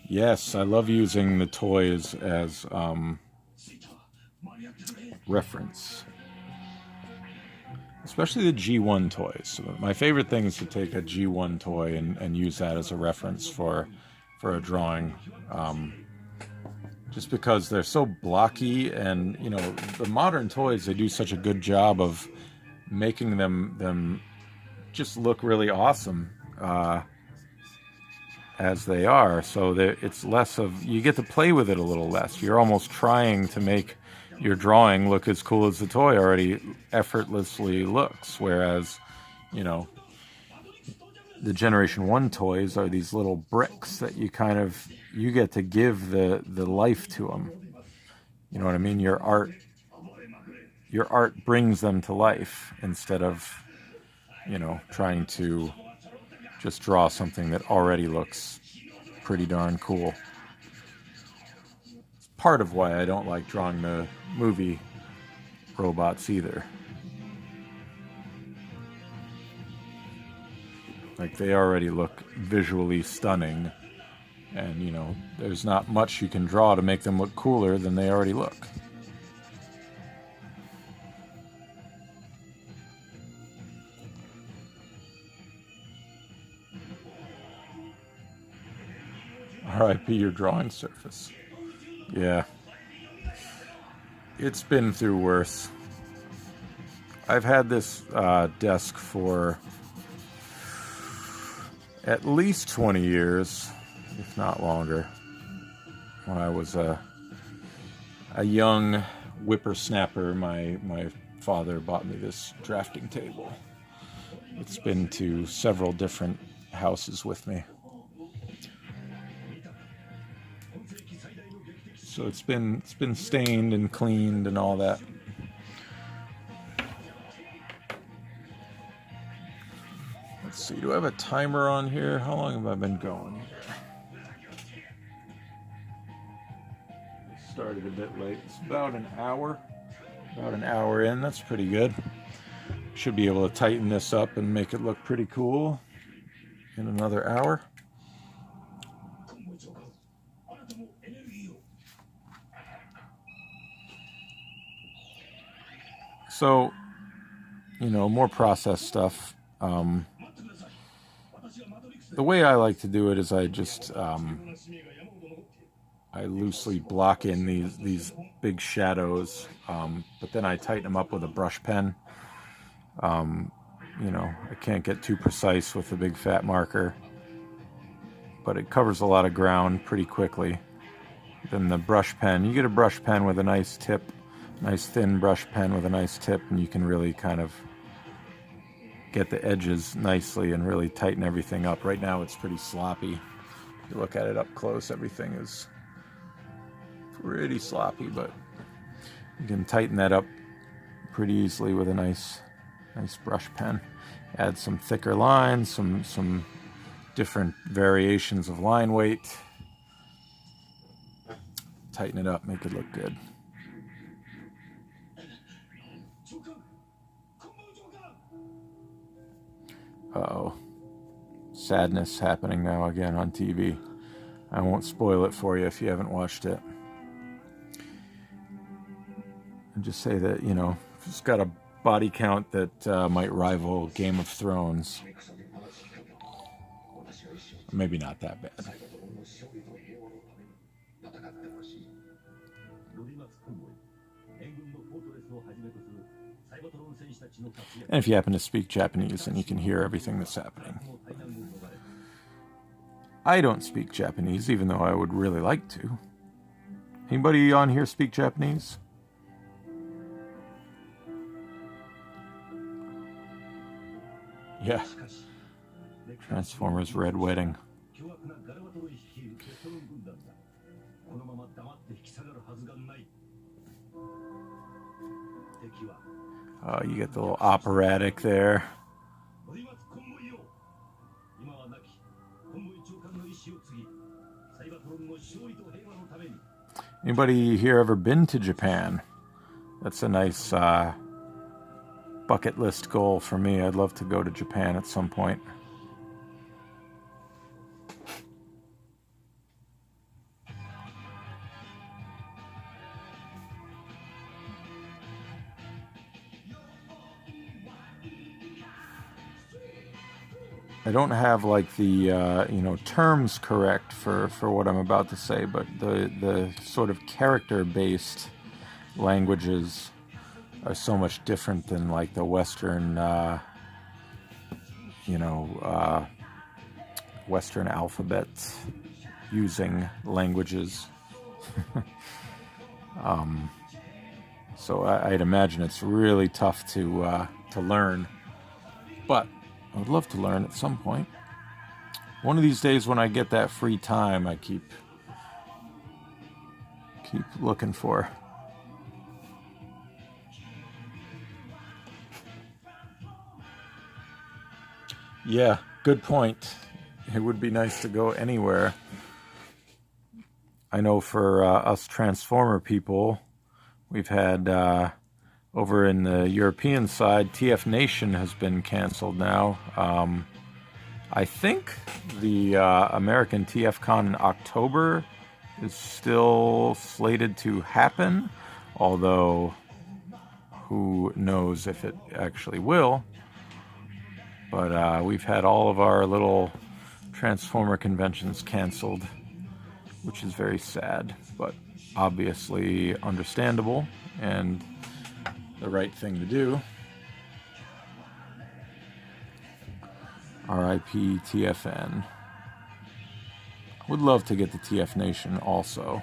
Yes, I love using the toys as reference. Especially the G1 toys. So my favorite thing is to take a G1 toy and use that as a reference for a drawing. Just because they're so blocky, and you know, the modern toys, they do such a good job of making them just look really awesome as they are. So it's less of, you get to play with it a little less. You're almost trying to make your drawing look as cool as the toy already effortlessly looks. Whereas, you know, the Generation 1 toys are these little bricks that you get to give the life to them. You know what I mean? Your art brings them to life instead of, you know, trying to just draw something that already looks pretty darn cool. It's part of why I don't like drawing the movie robots either. Like, they already look visually stunning, and you know, there's not much you can draw to make them look cooler than they already look. R.I.P. your drawing surface. Yeah. It's been through worse. I've had this desk for at least 20 years, if not longer. When I was a young whippersnapper, my father bought me this drafting table. It's been to several different houses with me. So it's been stained and cleaned and all that. Let's see, do I have a timer on here? How long have I been going here? Started a bit late. It's about an hour. About an hour in. That's pretty good. Should be able to tighten this up and make it look pretty cool in another hour. So, you know, more process stuff. The way I like to do it is I just I loosely block in these big shadows, but then I tighten them up with a brush pen. You know, I can't get too precise with the big fat marker, but it covers a lot of ground pretty quickly. Then the brush pen, you get a brush pen with a nice tip, nice thin brush pen with a nice tip, and you can really kind of get the edges nicely and really tighten everything up. Right now it's pretty sloppy. If you look at it up close, everything is pretty sloppy, but you can tighten that up pretty easily with a nice brush pen. Add some thicker lines, some different variations of line weight. Tighten it up, make it look good. Uh-oh. Sadness happening now again on TV. I won't spoil it for you if you haven't watched it. And just say that, you know, it's got a body count that might rival Game of Thrones. Maybe not that bad. And if you happen to speak Japanese, then you can hear everything that's happening. I don't speak Japanese, even though I would really like to. Anybody on here speak Japanese? Yeah. Transformers Red Wedding. You get the little operatic there. Anybody here ever been to Japan? That's a nice bucket list goal for me. I'd love to go to Japan at some point. I don't have like the terms correct for what I'm about to say, but the sort of character-based languages are so much different than like the Western Western alphabet using languages. So I'd imagine it's really tough to learn, but I would love to learn at some point. One of these days when I get that free time, I keep looking for. Yeah, good point. It would be nice to go anywhere. I know for us Transformer people, we've had over in the European side, TF Nation has been canceled now. I think the American TFCon in October is still slated to happen, although who knows if it actually will. But we've had all of our little Transformer conventions canceled, which is very sad, but obviously understandable and the right thing to do. R.I.P. TFN. Would love to get the TF Nation also.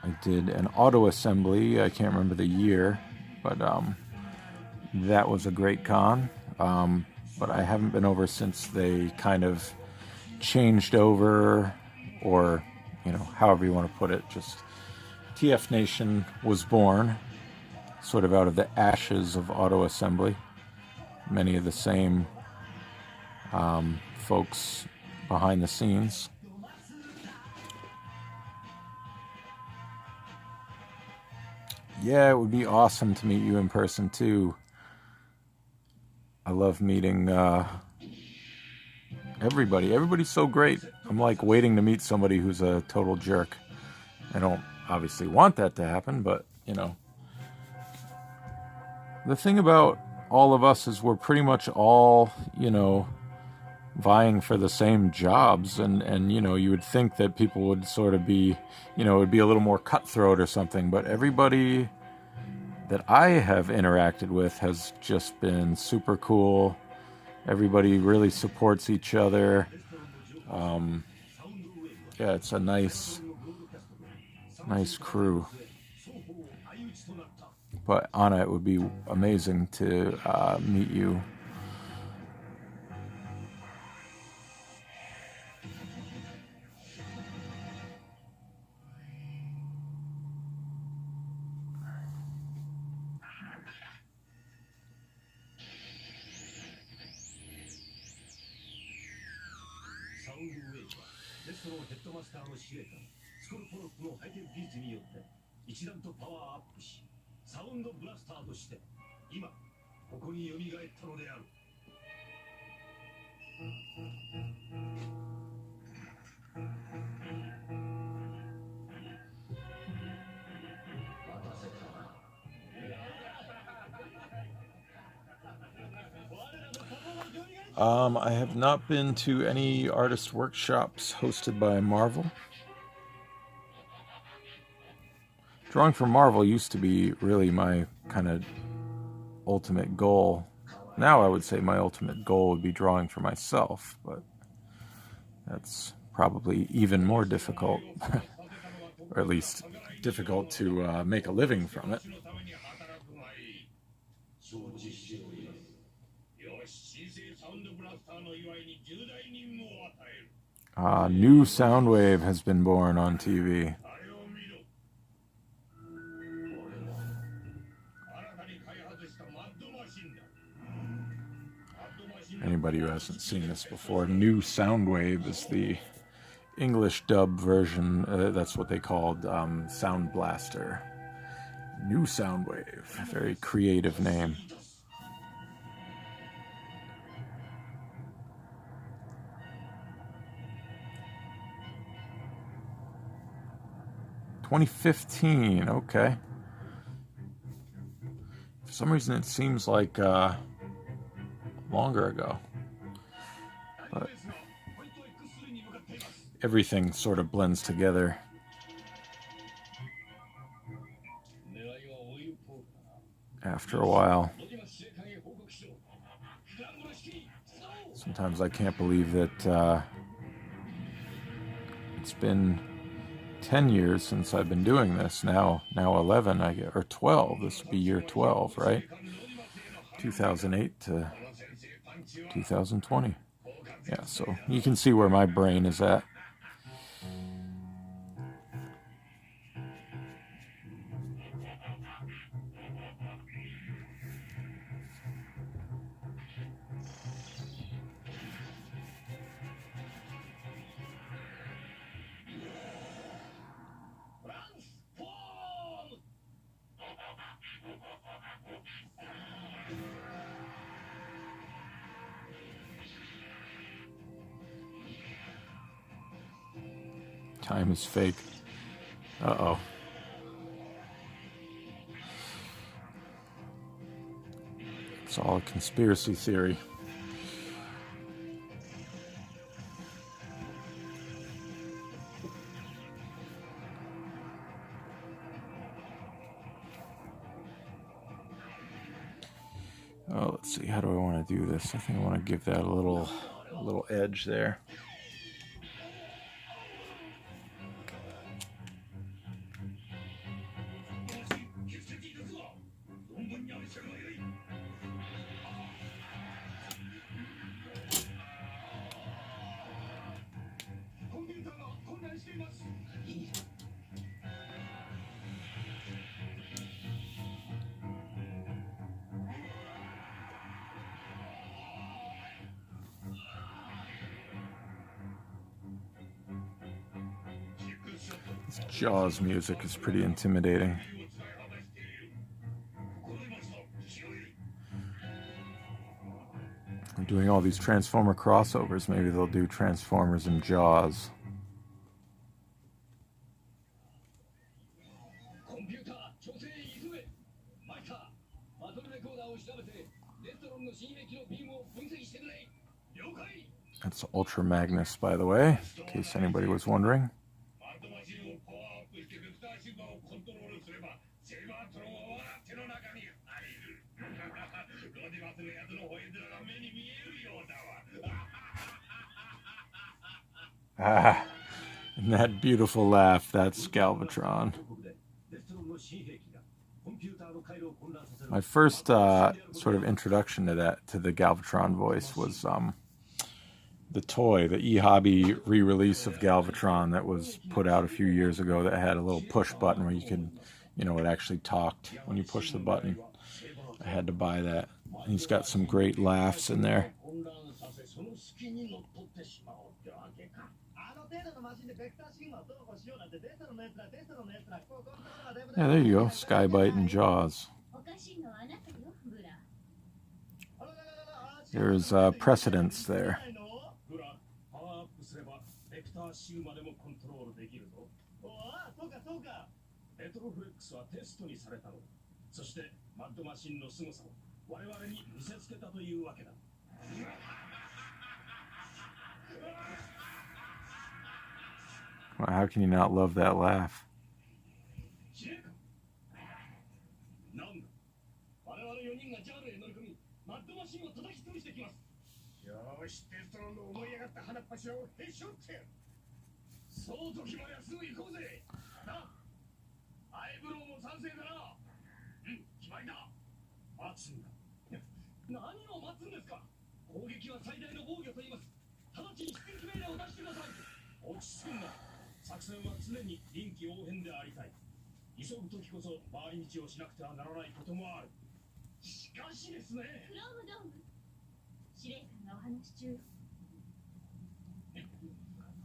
I did an auto assembly, I can't remember the year, but that was a great con. But I haven't been over since they kind of changed over, or however you want to put it. Just TF Nation was born sort of out of the ashes of auto assembly. Many of the same folks behind the scenes. Yeah, it would be awesome to meet you in person too. I love meeting everybody. Everybody's so great. I'm like waiting to meet somebody who's a total jerk. I don't obviously want that to happen, but the thing about all of us is we're pretty much all, vying for the same jobs, and you would think that people would sort of be, it would be a little more cutthroat or something, but everybody that I have interacted with has just been super cool. Everybody really supports each other. Yeah, it's a nice crew. But Anna, it would be amazing to meet you. I have not been to any artist workshops hosted by Marvel. Drawing for Marvel used to be really my kind of ultimate goal. Now I would say my ultimate goal would be drawing for myself, but that's probably even more difficult, or at least difficult to make a living from it. New Soundwave has been born on TV. Anybody who hasn't seen this before, New Soundwave is the English dub version. That's what they called Sound Blaster. New Soundwave. Very creative name. $2015. Okay. For some reason, it seems like longer ago. But everything sort of blends together. After a while. Sometimes I can't believe that it's been 10 years since I've been doing this. Now 11, or 12. This would be year 12, right? 2008 to 2020. Yeah, so you can see where my brain is at. Time is fake. Uh-oh. It's all a conspiracy theory. Oh, let's see. How do I want to do this? I think I want to give that a little edge there. This Jaws music is pretty intimidating. I'm doing all these Transformer crossovers. Maybe they'll do Transformers and Jaws. That's Ultra Magnus, by the way, in case anybody was wondering. Ah, and that beautiful laugh, that's Galvatron. My first sort of introduction to the Galvatron voice was the toy, the eHobby re-release of Galvatron that was put out a few years ago that had a little push button where you could, it actually talked when you push the button. I had to buy that. And he's got some great laughs in there. Yeah, there you go. Skybite and Jaws. There's precedence there. Well, how can you not love that laugh?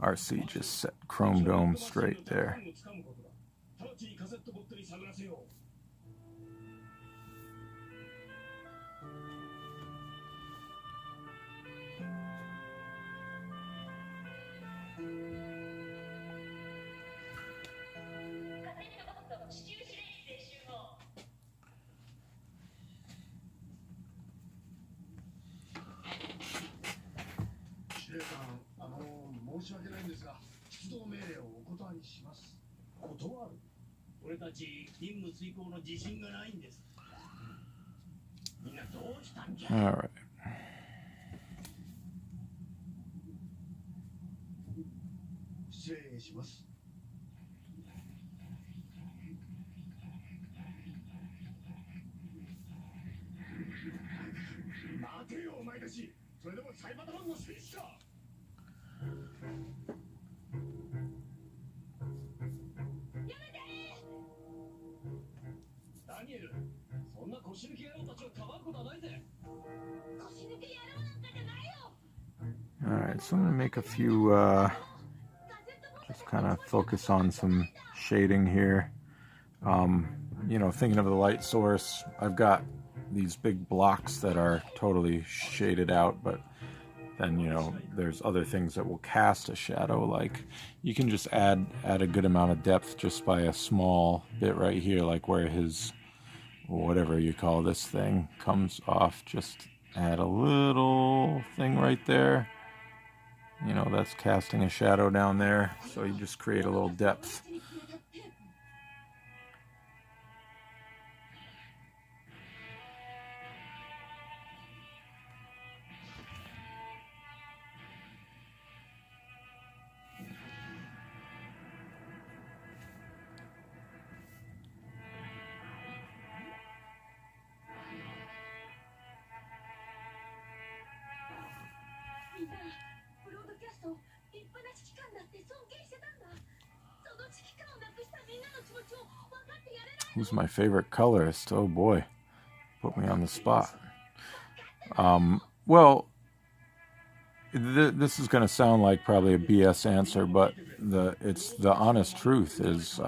RC just set Chrome Dome straight there. All right. Alright, so I'm going to make a few, just kind of focus on some shading here. You know, thinking of the light source, I've got these big blocks that are totally shaded out, but then, you know, there's other things that will cast a shadow, like you can just add a good amount of depth just by a small bit right here, like where his, whatever you call this thing, comes off. Just add a little thing right there. You know, that's casting a shadow down there, so you just create a little depth. Who's my favorite colorist? Oh boy, put me on the spot. Well, this is going to sound like probably a BS answer, but it's the honest truth is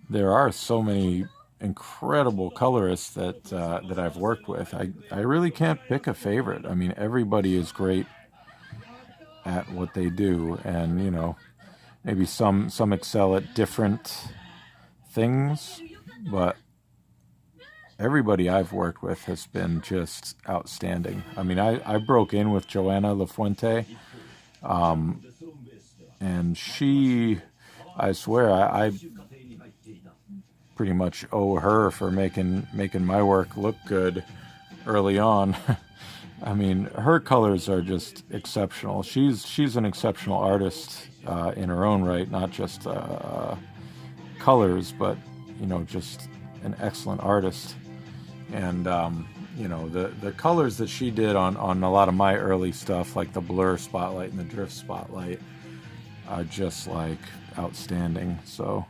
there are so many incredible colorists that I've worked with. I really can't pick a favorite. I mean, everybody is great at what they do, and you know, maybe some excel at different things, but everybody I've worked with has been just outstanding. I mean, I broke in with Joanna Lafuente, and she, I swear, I pretty much owe her for making my work look good early on. I mean, her colors are just exceptional. She's an exceptional artist in her own right, not just colors, but you know, just an excellent artist. And you know, the colors that she did on a lot of my early stuff, like the blur spotlight and the drift spotlight, are just like outstanding. So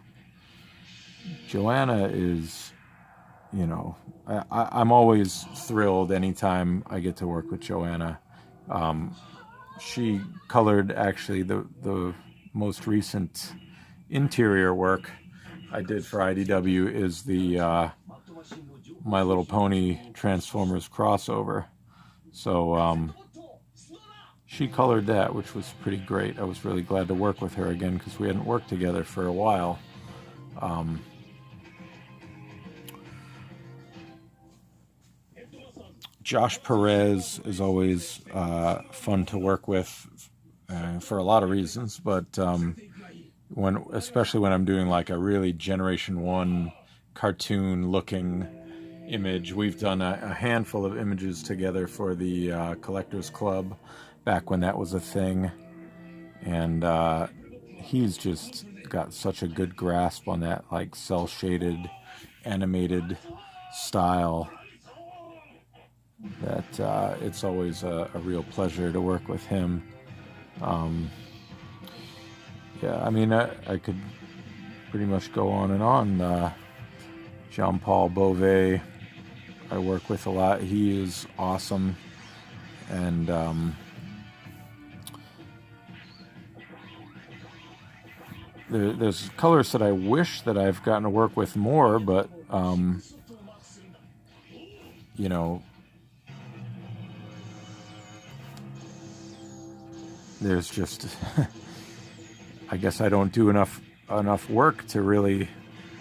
Joanna is, you know, I'm always thrilled anytime I get to work with Joanna. She colored actually the most recent interior work I did for IDW is the My Little Pony Transformers crossover. So she colored that, which was pretty great. I was really glad to work with her again because we hadn't worked together for a while. Josh Perez is always fun to work with for a lot of reasons, but especially when I'm doing like a really Generation 1 cartoon looking image. We've done a handful of images together for the Collectors Club back when that was a thing, and he's just got such a good grasp on that like cell shaded animated style that it's always a real pleasure to work with him. Yeah, I mean, I could pretty much go on and on. Jean-Paul Beauvais, I work with a lot. He is awesome. And there's colors that I wish that I've gotten to work with more, but you know, there's just I guess I don't do enough work to really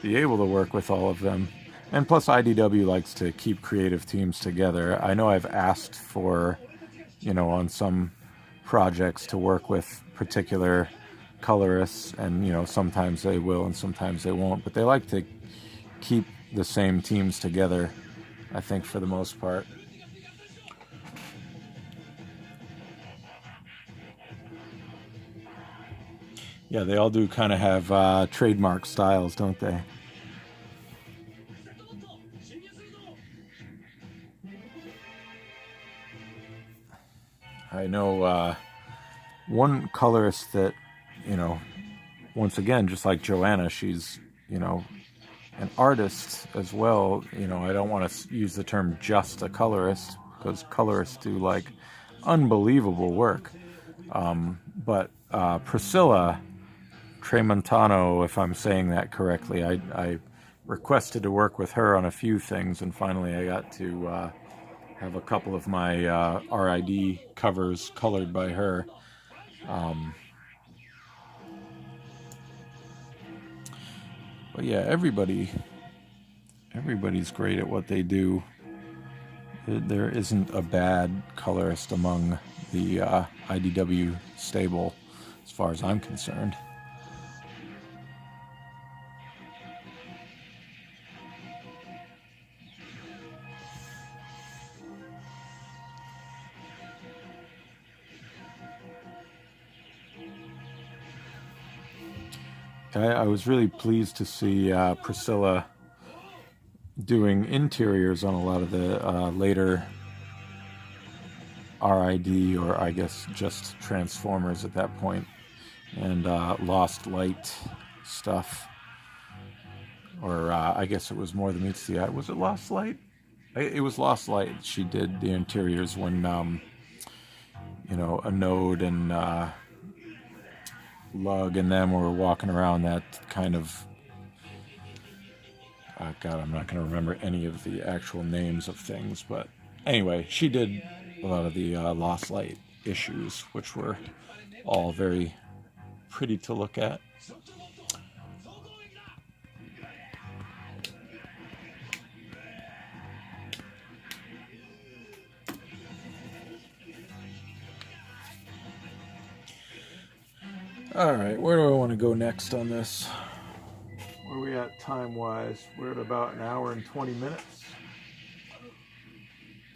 be able to work with all of them. And plus IDW likes to keep creative teams together. I know I've asked for, you know, on some projects to work with particular colorists, and you know, sometimes they will and sometimes they won't, but they like to keep the same teams together, I think, for the most part. Yeah, they all do kind of have trademark styles, don't they? I know one colorist that, you know, once again, just like Joanna, she's, you know, an artist as well. You know, I don't want to use the term just a colorist, because colorists do like unbelievable work. But Priscilla Tramontano, if I'm saying that correctly, I requested to work with her on a few things, and finally I got to have a couple of my RID covers colored by her. But yeah, everybody's great at what they do. There isn't a bad colorist among the IDW stable, as far as I'm concerned. I was really pleased to see Priscilla doing interiors on a lot of the later RID, or I guess just Transformers at that point, and Lost Light stuff. Or I guess it was More Than Meets the Eye. Was it Lost Light? It was Lost Light. She did the interiors when, you know, Anode and Lug and them were walking around that kind of... God, I'm not going to remember any of the actual names of things, but anyway, she did a lot of the Lost Light issues, which were all very pretty to look at. Alright, where do I want to go next on this? Where are we at time-wise? We're at about an hour and 20 minutes.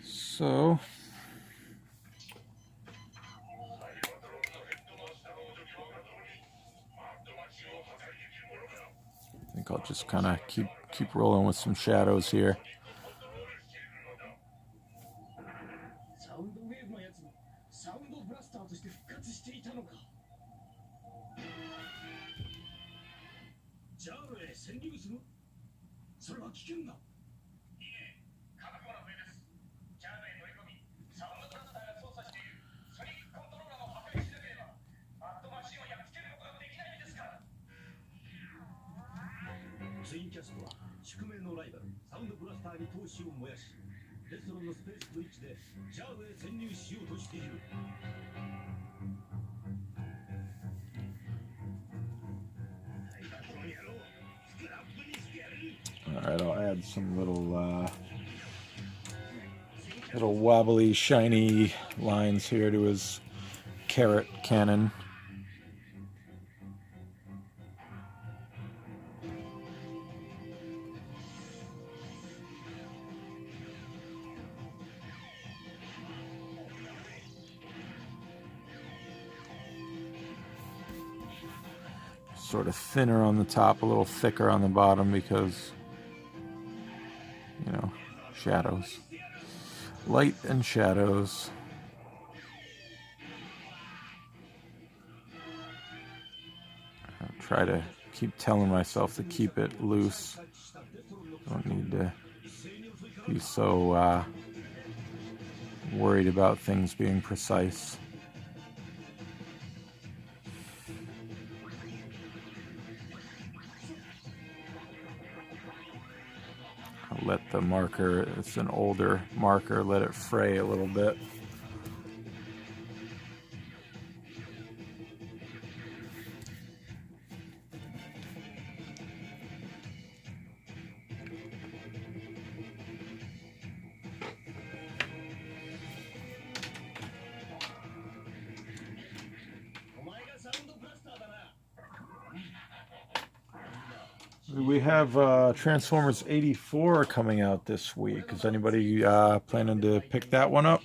So... I think I'll just kind of keep rolling with some shadows here. Alright, I'll add some little wobbly, shiny lines here to his carrot cannon. Sort of thinner on the top, a little thicker on the bottom because, you know, shadows. Light and shadows. I'll try to keep telling myself to keep it loose. Don't need to be so worried about things being precise. I'll let the marker, it's an older marker, let it fray a little bit. We have Transformers 84 coming out this week. Is anybody planning to pick that one up?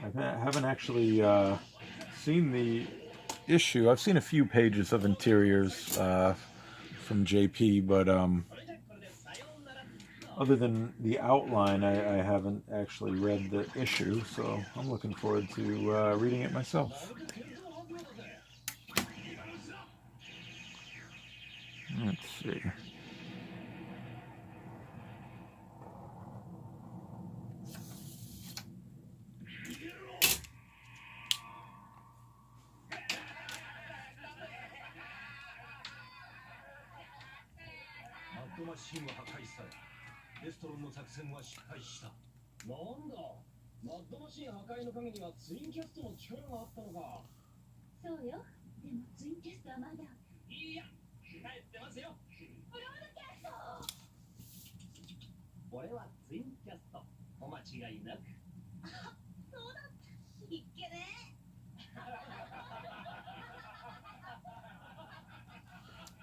I haven't actually seen the issue. I've seen a few pages of interiors from JP, but other than the outline, I haven't actually read the issue, so I'm looking forward to reading it myself. Let's see.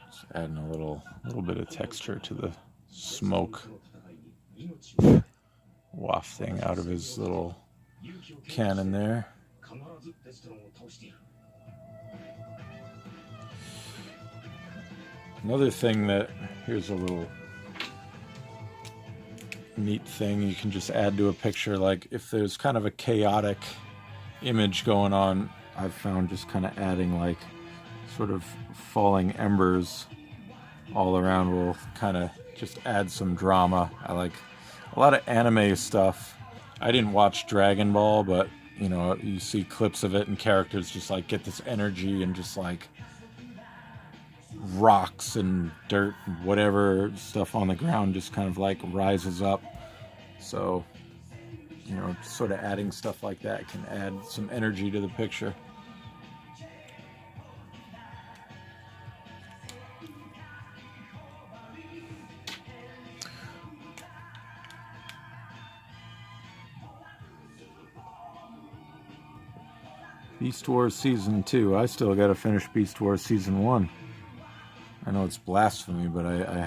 Just adding a little bit of texture to the smoke wafting out of his little cannon there. Another thing that, here's a little neat thing you can just add to a picture, like if there's kind of a chaotic image going on, I've found just kind of adding like sort of falling embers all around will kind of just add some drama. I like a lot of anime stuff. I didn't watch Dragon Ball, but you know, you see clips of it and characters just like get this energy and just like rocks and dirt and whatever stuff on the ground just kind of like rises up. So, you know, sort of adding stuff like that can add some energy to the picture. Beast Wars Season 2. I still got to finish Beast Wars Season 1. I know it's blasphemy, but I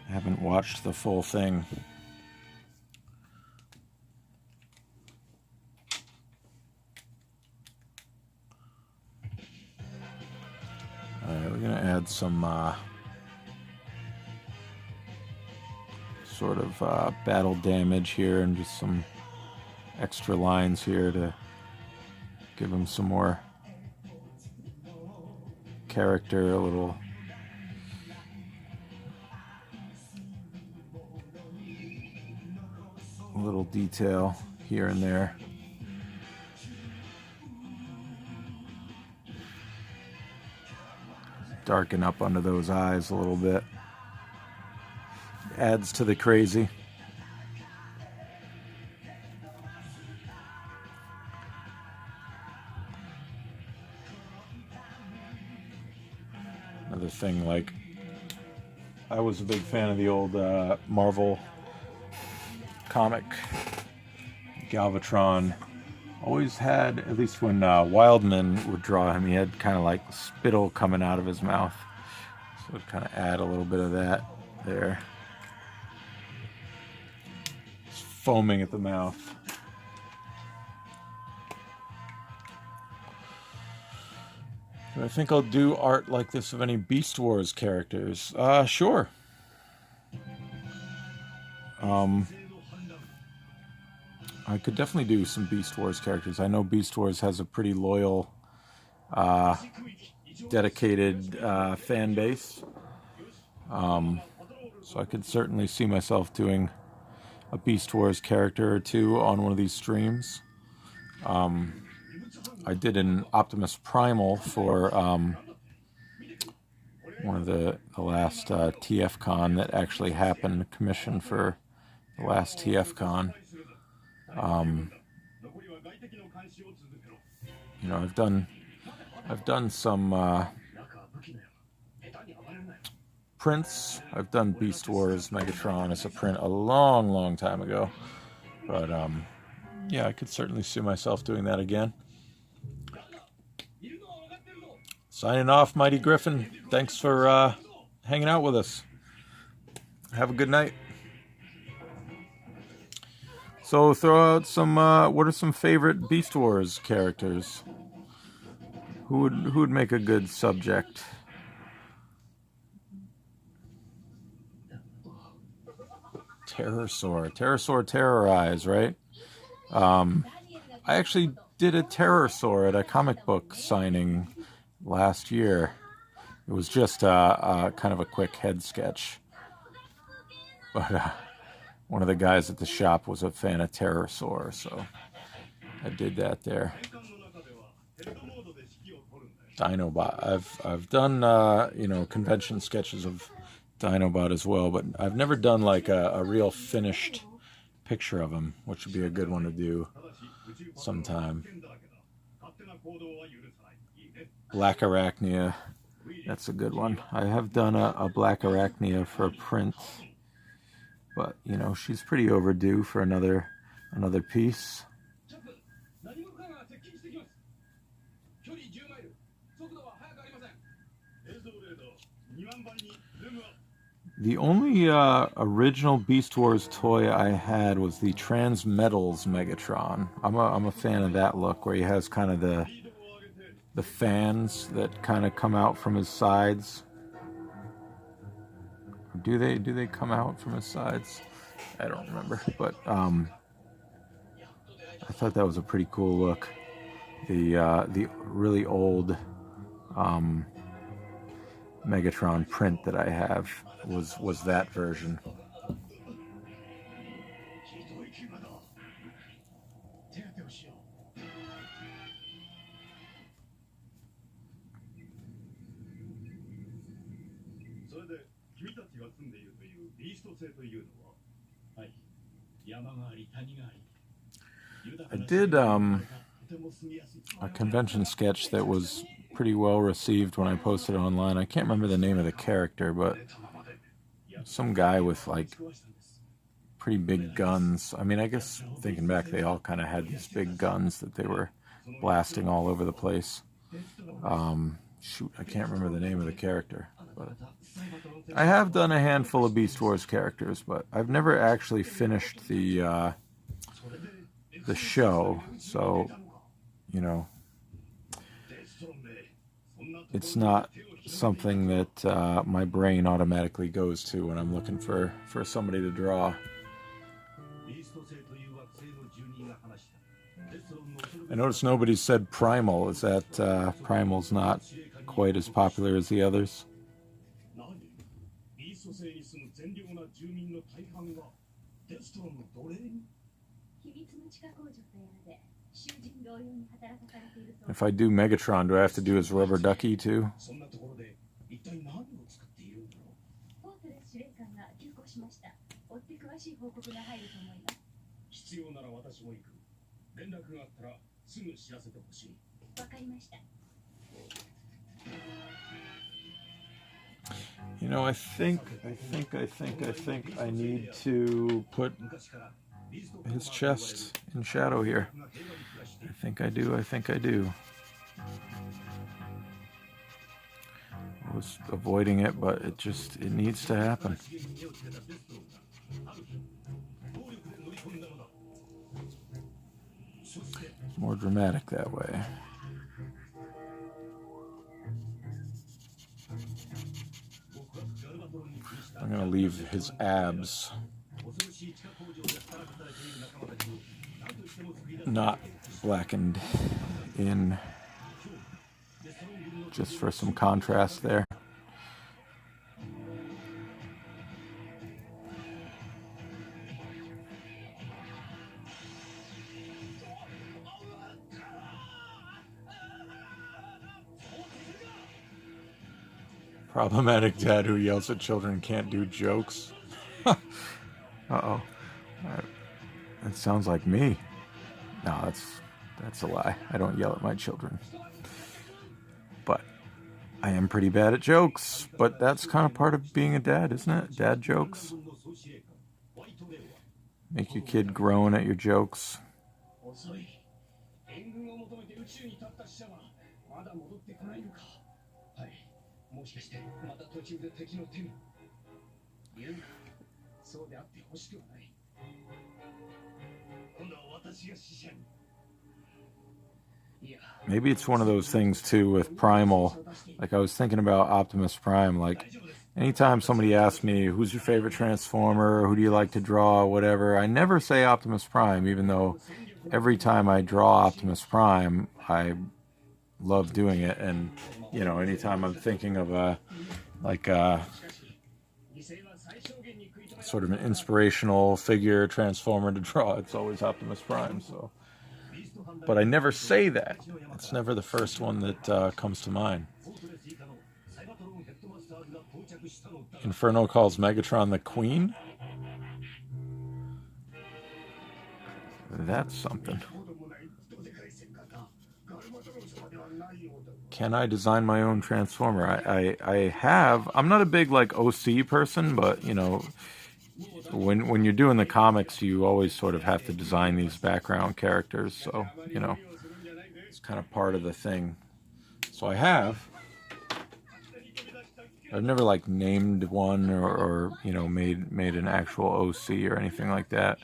haven't watched the full thing. Alright, we're going to add some sort of battle damage here and just some extra lines here to give him some more character, a little detail here and there. Darken up under those eyes a little bit. Adds to the crazy. Another thing, like, I was a big fan of the old Marvel comic, Galvatron. Always had, at least when Wildman would draw him, he had kind of like spittle coming out of his mouth. So I'd kind of add a little bit of that there. Just foaming at the mouth. Do I think I'll do art like this of any Beast Wars characters? Sure. I I could definitely do some Beast Wars characters. I know Beast Wars has a pretty loyal, dedicated fan base. So I could certainly see myself doing a Beast Wars character or two on one of these streams. I did an Optimus Primal for one of the last TFCon that actually happened, commissioned for the last TFCon. You know, I've done some prints. I've done Beast Wars Megatron as a print a long time ago, but yeah, I could certainly see myself doing that again. Signing off, Mighty Griffin. Thanks for hanging out with us. Have a good night. So throw out some, what are some favorite Beast Wars characters? Who would make a good subject? Terrorsaur. Terrorsaur Terrorize, right? I actually did a Terrorsaur at a comic book signing last year. It was just kind of a quick head sketch. But one of the guys at the shop was a fan of Terrorsaur, so I did that there. Dinobot. I've done you know, convention sketches of Dinobot as well, but I've never done like a real finished picture of him, which would be a good one to do sometime. Black Arachnia. That's a good one. I have done a Black Arachnia for print, but you know, she's pretty overdue for another piece. The only original Beast Wars toy I had was the Transmetals Megatron. I'm a fan of that look, where he has kind of the fans that kind of come out from his sides. Do they come out from his sides? I don't remember, but I thought that was a pretty cool look. The really old Megatron print that I have was that version. I did a convention sketch that was pretty well received when I posted it online. I can't remember the name of the character, but some guy with like pretty big guns. I mean, I guess thinking back, they all kind of had these big guns that they were blasting all over the place. Shoot, I can't remember the name of the character. But I have done a handful of Beast Wars characters, but I've never actually finished the show, so you know, it's not something that my brain automatically goes to when I'm looking for somebody to draw. I noticed nobody said Primal. Is that Primal's not quite as popular as the others? If I do Megatron, do I have to do his rubber ducky too? You know, I think I need to put his chest in shadow here. I think I do. I was avoiding it, but it needs to happen. It's more dramatic that way. I'm going to leave his abs. not blackened in, just for some contrast there. Problematic dad who yells at children can't do jokes. Uh-oh. That sounds like me. No, that's a lie. I don't yell at my children. But I am pretty bad at jokes. But that's kind of part of being a dad, isn't it? Dad jokes. Make your kid groan at your jokes. Maybe it's one of those things too with Primal. Like I was thinking about Optimus Prime. Like anytime somebody asks me, who's your favorite Transformer? Who do you like to draw? Whatever. I never say Optimus Prime, even though every time I draw Optimus Prime, I love doing it. And, you know, anytime I'm thinking of sort of an inspirational figure Transformer to draw, it's always Optimus Prime. So, but I never say that. It's never the first one that comes to mind. Inferno calls Megatron the Queen. That's something. Can I design my own Transformer? I have. I'm not a big like OC person, but you know, when you're doing the comics, you always sort of have to design these background characters. So you know, it's kind of part of the thing. So I have. I've never like named one or you know made an actual OC or anything like that.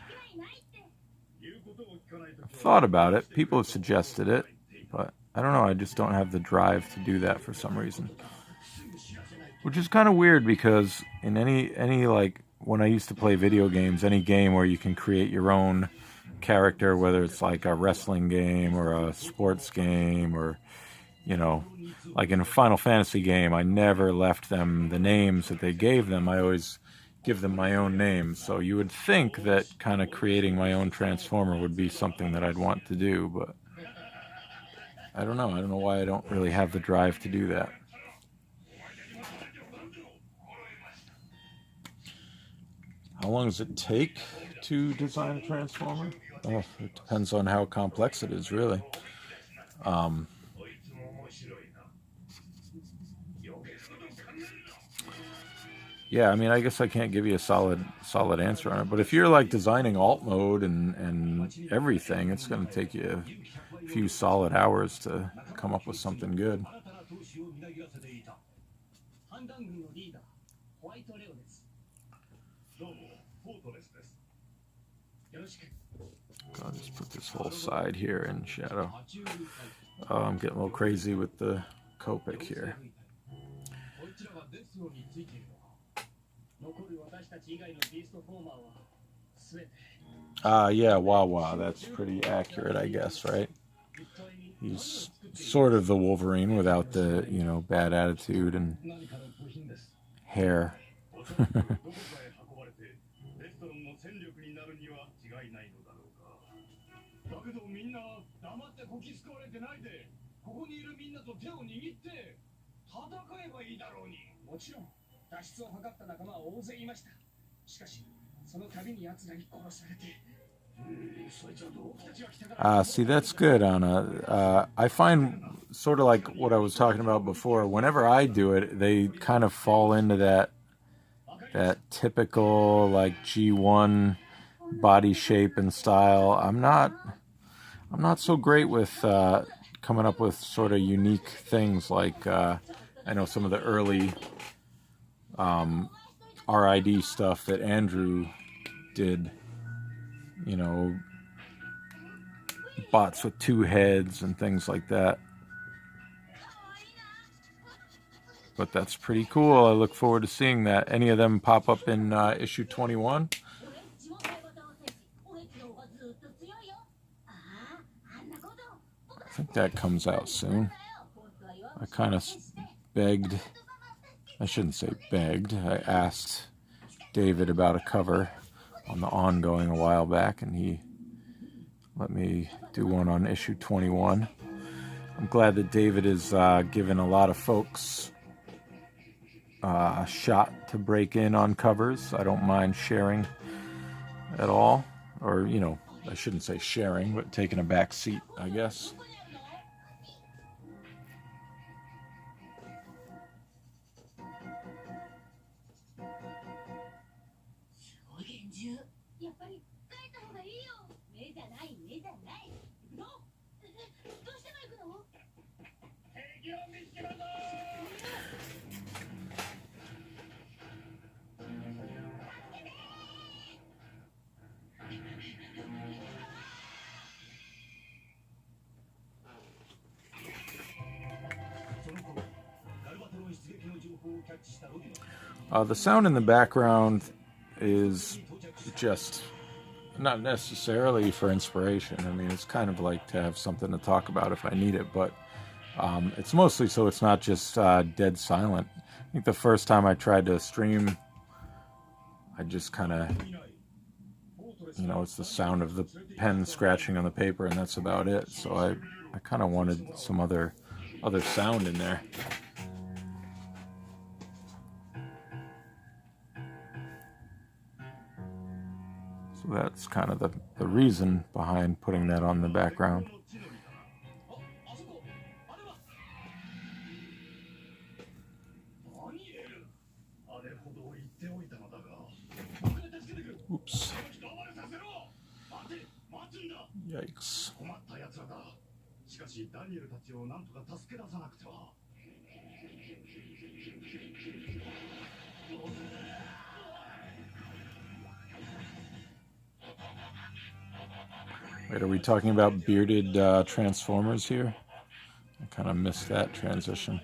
I've thought about it. People have suggested it, but I don't know. I just don't have the drive to do that for some reason. Which is kind of weird because in any like when I used to play video games, any game where you can create your own character, whether it's like a wrestling game or a sports game or you know, like in a Final Fantasy game, I never left them the names that they gave them. I always give them my own names. So you would think that kind of creating my own Transformer would be something that I'd want to do, but I don't know. I don't know why I don't really have the drive to do that. How long does it take to design a Transformer? Oh, it depends on how complex it is, really. Yeah, I mean, I guess I can't give you a solid answer on it. But if you're like designing alt mode and everything, it's going to take you a few solid hours to come up with something good. I'll just put this whole side here in shadow. Oh, I'm getting a little crazy with the Copic here. Yeah, Wawa. That's pretty accurate, I guess, right? He's sort of the Wolverine without the, you know, bad attitude and hair. See, that's good, Anna. I find sort of like what I was talking about before. Whenever I do it, they kind of fall into that typical like G1 body shape and style. I'm not so great with coming up with sort of unique things like I know some of the early RID stuff that Andrew did, you know, bots with two heads and things like that. But that's pretty cool. I look forward to seeing that. Any of them pop up in issue 21? think that comes out soon. I kind of begged, I shouldn't say begged, I asked David about a cover on the ongoing a while back, and he let me do one on issue 21. I'm glad that David is giving a lot of folks a shot to break in on covers. I don't mind sharing at all, or, you know, I shouldn't say sharing, but taking a back seat, I guess. The sound in the background is just not necessarily for inspiration. I mean, it's kind of like to have something to talk about if I need it, but it's mostly so it's not just dead silent. I think the first time I tried to stream, I just kind of, you know, it's the sound of the pen scratching on the paper, and that's about it. So I kind of wanted some other sound in there. So that's kind of the reason behind putting that on the background. Oops. Yikes. Wait, are we talking about bearded Transformers here? I kind of missed that transition.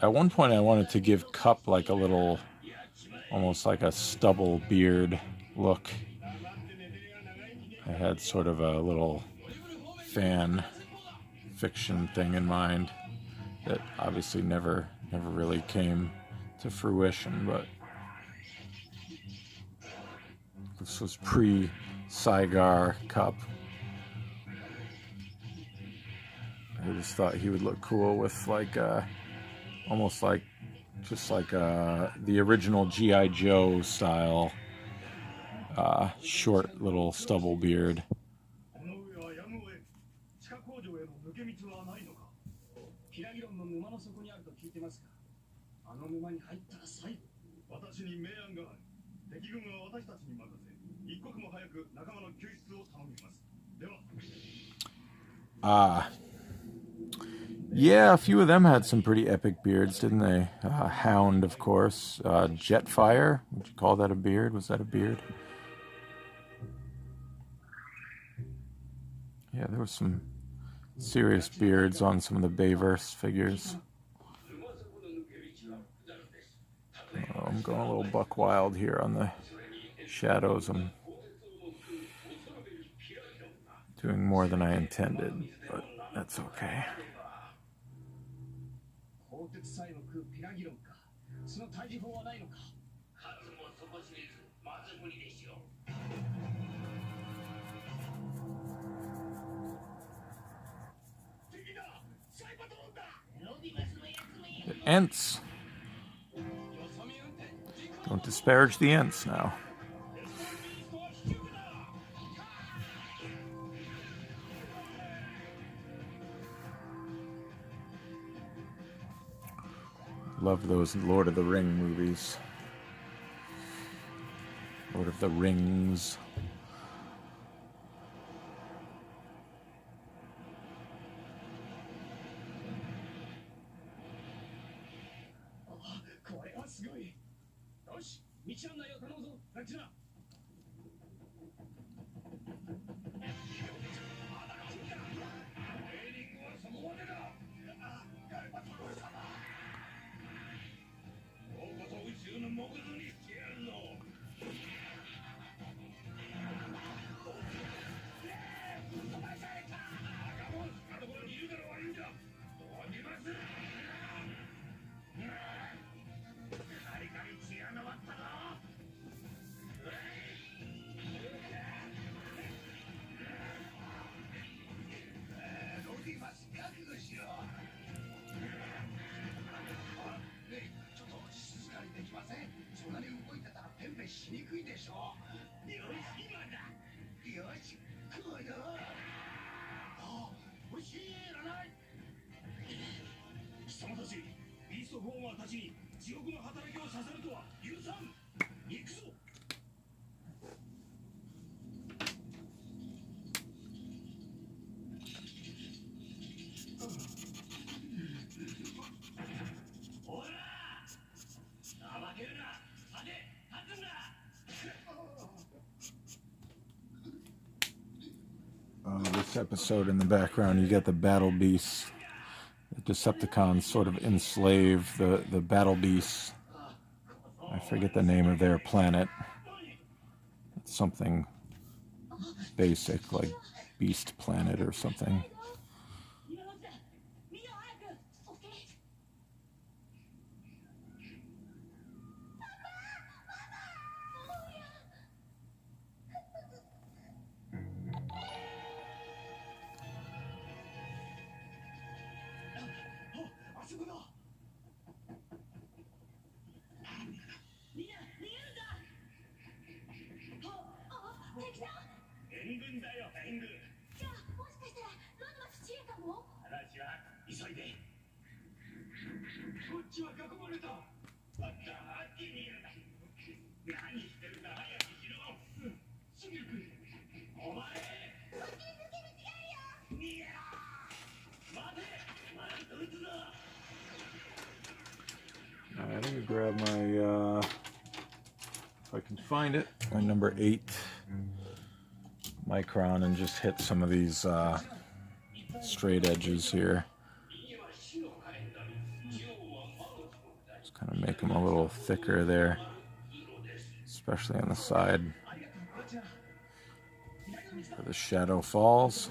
At one point I wanted to give Cup like a little, almost like a stubble beard look. I had sort of a little fan fiction thing in mind that obviously never really came to fruition, but this was pre-Saigar Cup. I just thought he would look cool with like almost like just like the original G.I. Joe style short little stubble beard. Yeah, a few of them had some pretty epic beards, didn't they? Hound, of course. Jetfire, would you call that a beard? Was that a beard? Yeah, there was some serious beards on some of the Bayverse figures. Oh, I'm going a little buck wild here on the shadows. I'm doing more than I intended, but that's okay. The Ents. Don't disparage the Ents now. Love those Lord of the Ring movies. Lord of the Rings. This episode in the background, you get the battle beasts. The Decepticons sort of enslave the battle beasts. I forget the name of their planet. It's something basic, like Beast Planet or something. Alright, let me grab my, if I can find it, my number 8 micron and just hit some of these straight edges here. Just kind of make them a little thicker there, especially on the side where the shadow falls.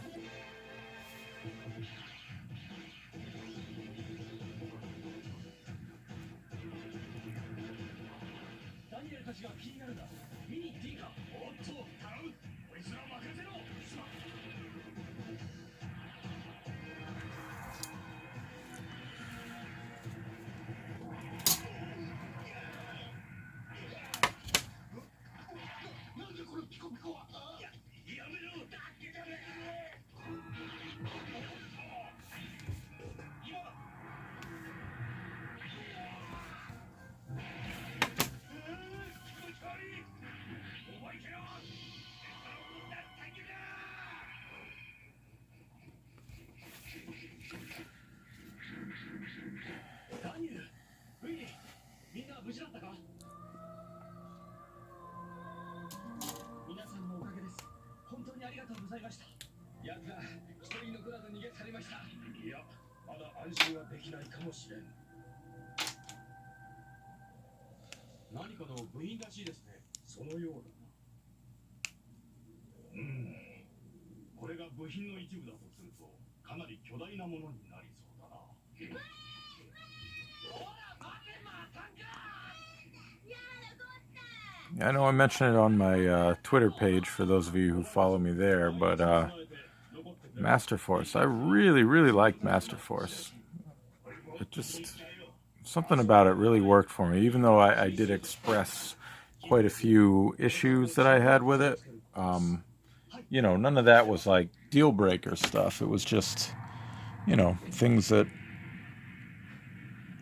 I know I mentioned it on my Twitter page for those of you who follow me there, but Master Force, I really liked Master Force. It just, something about it really worked for me, even though I did express quite a few issues that I had with it. You know, none of that was like deal breaker stuff. It was just, you know, things that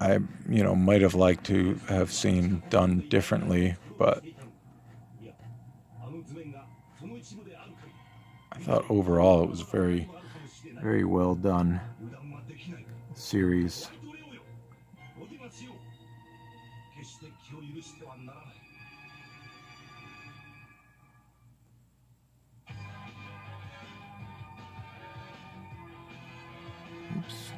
I, you know, might have liked to have seen done differently, but I thought overall it was very well done series. Oops.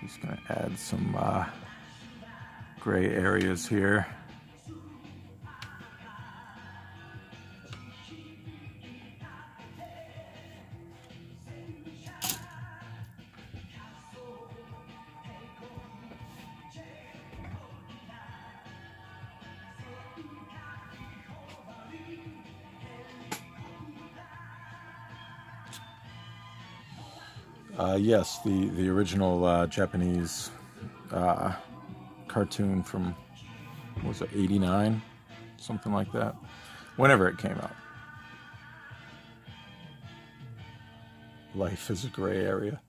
Just gonna add some gray areas here. Yes, the original Japanese cartoon from, what was it, 89? Something like that. whenever it came out. Life is a gray area.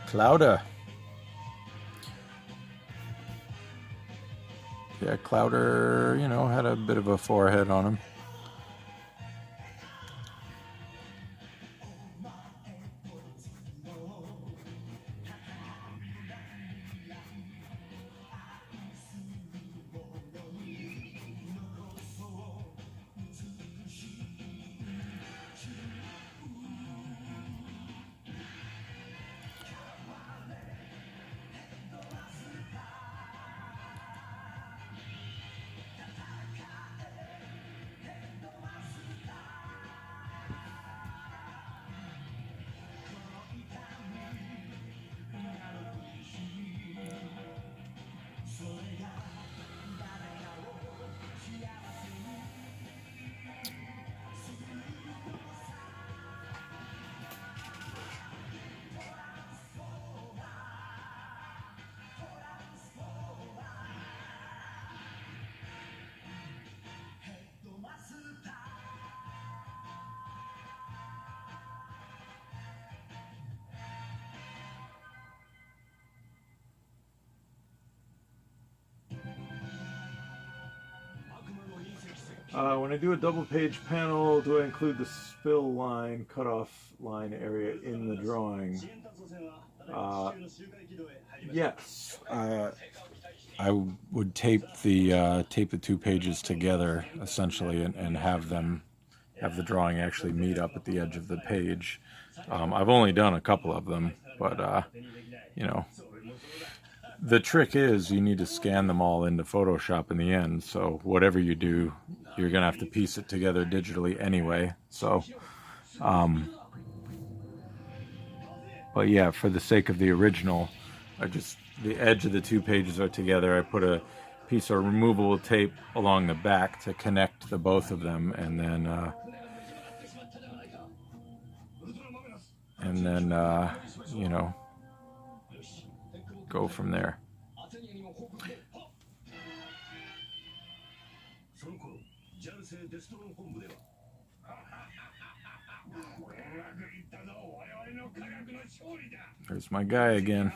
Clouda. Yeah, Clouder, you know, had a bit of a forehead on him. When I do a double page panel, do I include the spill line, cutoff line area in the drawing? Yes. I would tape the 2 pages together essentially, and have the drawing actually meet up at the edge of the page. I've only done a couple of them, but you know, the trick is you need to scan them all into Photoshop in the end. So whatever you do, you're gonna have to piece it together digitally anyway. So, but yeah, for the sake of the original, the edge of the 2 pages are together. I put a piece of removable tape along the back to connect the both of them, and then you know, go from there. There's my guy again.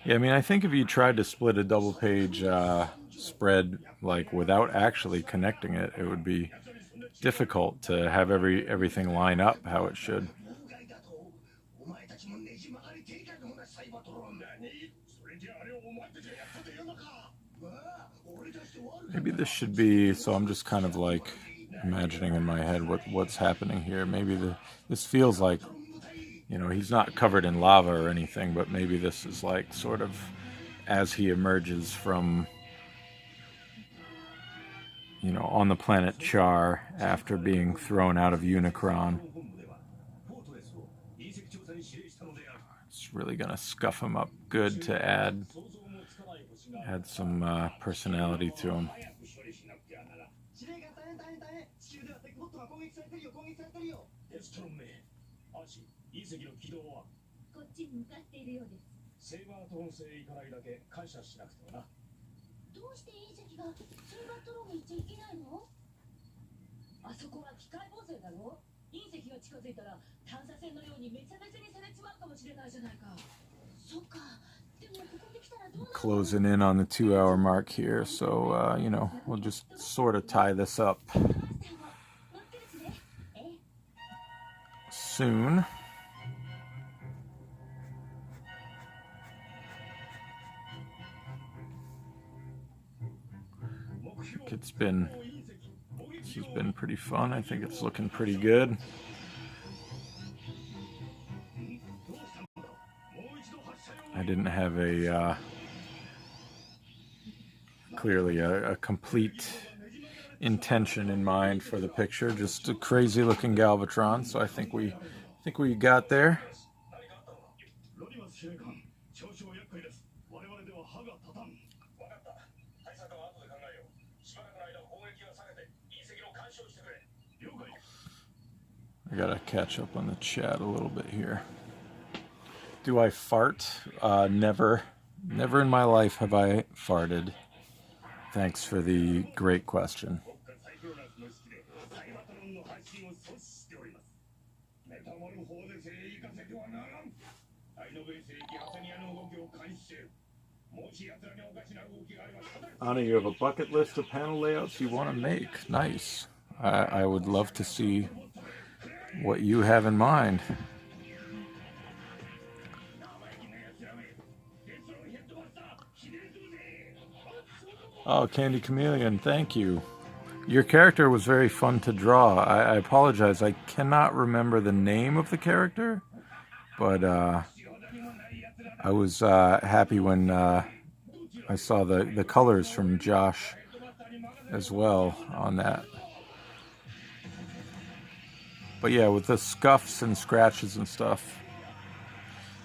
Yeah, I mean, I think if you tried to split a double page spread like without actually connecting it, it would be difficult to have everything line up how it should. Maybe this should be, so I'm just kind of like imagining in my head what's happening here. Maybe this feels like, you know, he's not covered in lava or anything, but maybe this is like sort of as he emerges from, you know, on the planet Char after being thrown out of Unicron. It's really gonna scuff him up good to add some personality to him. Closing in on the 2-hour mark here, so you know, we'll just sort of tie this up soon. this has been pretty fun. I think it's looking pretty good. I didn't have clearly a complete intention in mind for the picture, just a crazy looking Galvatron, so I think we got there. I gotta catch up on the chat a little bit here. Do I fart? Never in my life have I farted. Thanks for the great question. Anna, you have a bucket list of panel layouts you want to make. Nice. I would love to see what you have in mind. Oh, Candy Chameleon, thank you. Your character was very fun to draw. I apologize, I cannot remember the name of the character, but I was happy when I saw the colors from Josh as well on that. But yeah, with the scuffs and scratches and stuff,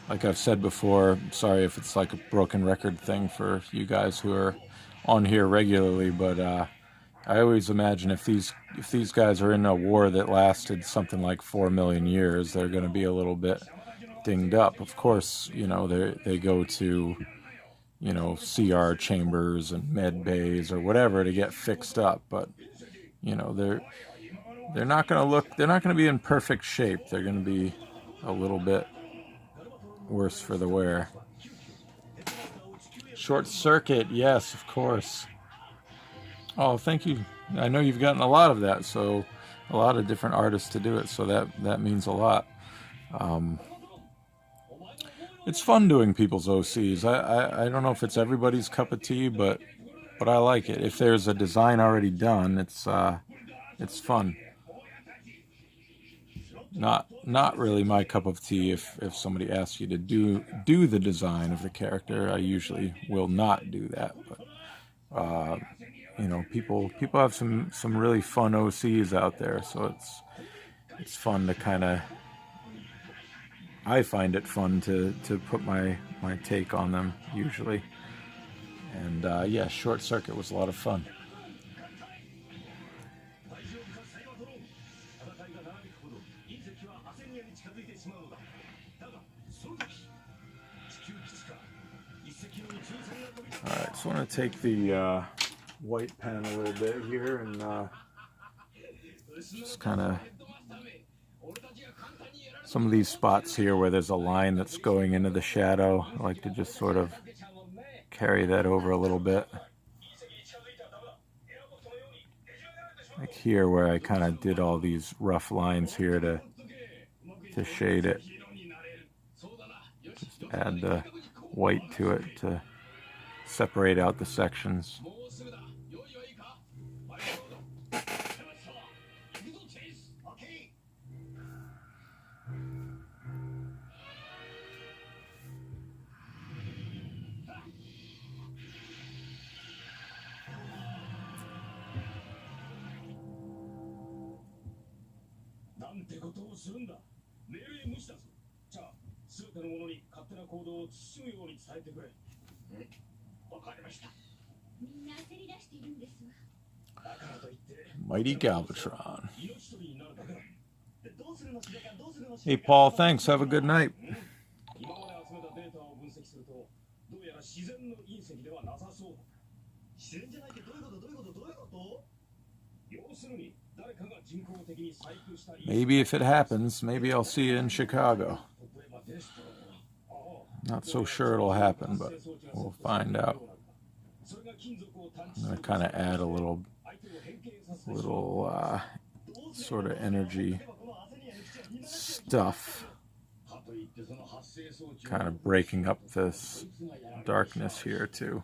like I've said before, sorry if it's like a broken record thing for you guys who are on here regularly, but I always imagine if these guys are in a war that lasted something like 4 million years, they're going to be a little bit dinged up. Of course, you know, they go to, you know, CR chambers and med bays or whatever to get fixed up, but you know, they're not going to be in perfect shape. They're going to be a little bit worse for the wear. Short Circuit, yes, of course. Oh, thank you. I know you've gotten a lot of that, so a lot of different artists to do it, so that means a lot. It's fun doing people's OCs. I don't know if it's everybody's cup of tea, but I like it. If there's a design already done, it's fun. Not really my cup of tea if somebody asks you to do the design of the character. I usually will not do that, but you know, people have some really fun OCs out there, so it's fun to kind of, I find it fun to put my take on them usually. And yeah, Short Circuit was a lot of fun. Alright, so I want to take the white pen a little bit here and just kind of, some of these spots here where there's a line that's going into the shadow, I like to just sort of carry that over a little bit. Like here where I kind of did all these rough lines here to shade it. Just add the white to it to separate out the sections. Mighty Galvatron. Hey Paul, thanks. Have a good night. Maybe if it happens, maybe I'll see you in Chicago. Not so sure it'll happen, but we'll find out. I'm going to kind of add a little sort of energy stuff, kind of breaking up this darkness here too.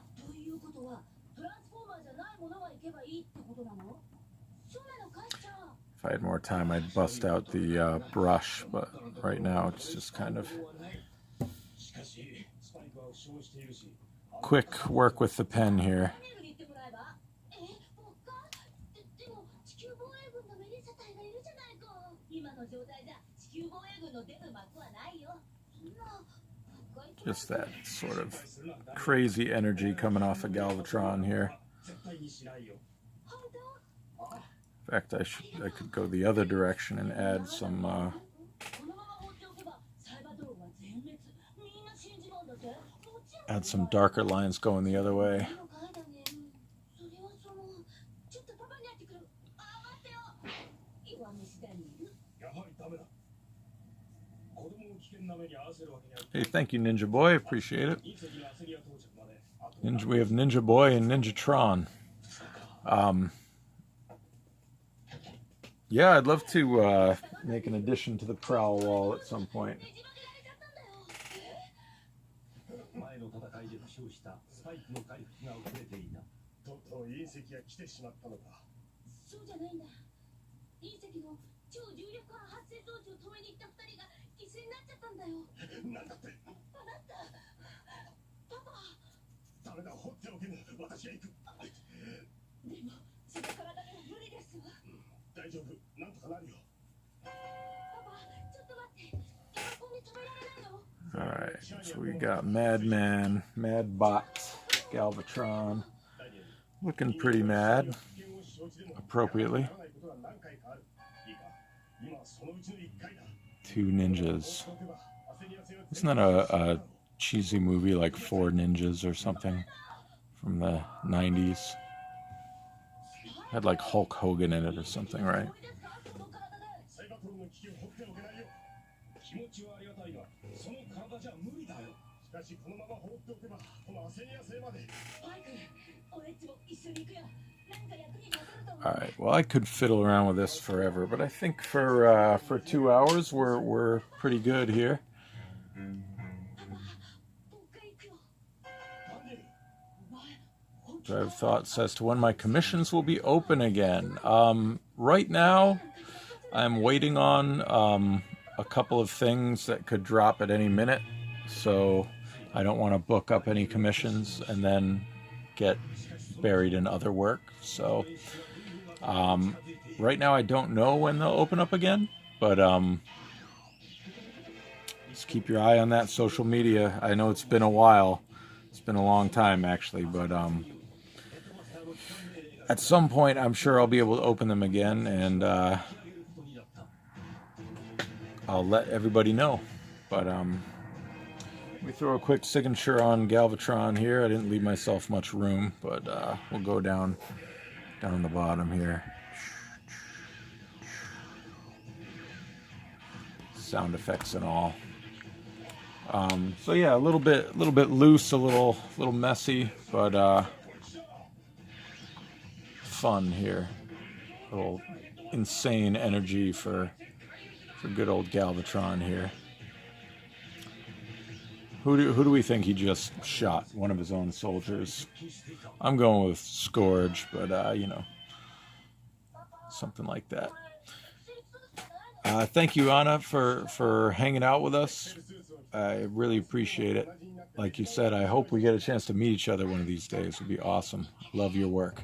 If I had more time, I'd bust out the brush, but right now it's just kind of quick work with the pen here. Just that sort of crazy energy coming off of Galvatron here. In fact, I could go the other direction and add some darker lines going the other way. Hey, thank you, Ninja Boy. Appreciate it. We have Ninja Boy and Ninjatron. Yeah, I'd love to make an addition to the prowl wall at some point. Alright, so we got Madman, Madbot, Galvatron, looking pretty mad, appropriately. 2 ninjas. Isn't that a cheesy movie like 4 Ninjas or something from the 90s? Had like Hulk Hogan in it or something, right? Alright, well, I could fiddle around with this forever, but I think for 2 hours we're pretty good here. So I have thoughts as to when my commissions will be open again. Right now, I'm waiting on a couple of things that could drop at any minute, so I don't want to book up any commissions and then get buried in other work. So right now I don't know when they'll open up again, but just keep your eye on that social media. I know it's been a while. It's been a long time, actually, but at some point I'm sure I'll be able to open them again, and I'll let everybody know. But let me throw a quick signature on Galvatron here. I didn't leave myself much room, but we'll go down the bottom here. Sound effects and all. So yeah, a little bit loose, a little messy, but fun here. A little insane energy for good old Galvatron here. Who do we think he just shot? One of his own soldiers. I'm going with Scourge, but you know, something like that. Thank you, Anna, for hanging out with us. I really appreciate it. Like you said, I hope we get a chance to meet each other one of these days. It would be awesome. Love your work.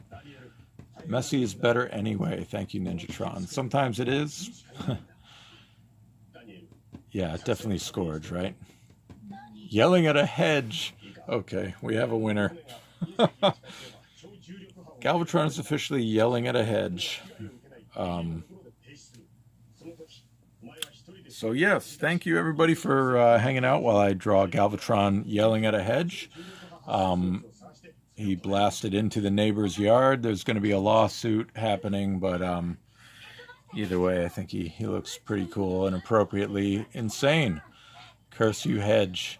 Messy is better anyway. Thank you, Ninjatron. Sometimes it is. Yeah, definitely Scourge, right? Yelling at a hedge. Okay, we have a winner. Galvatron is officially yelling at a hedge. So yes, thank you everybody for hanging out while I draw Galvatron yelling at a hedge. He blasted into the neighbor's yard. There's going to be a lawsuit happening, but either way, I think he looks pretty cool and appropriately insane. Curse you, hedge.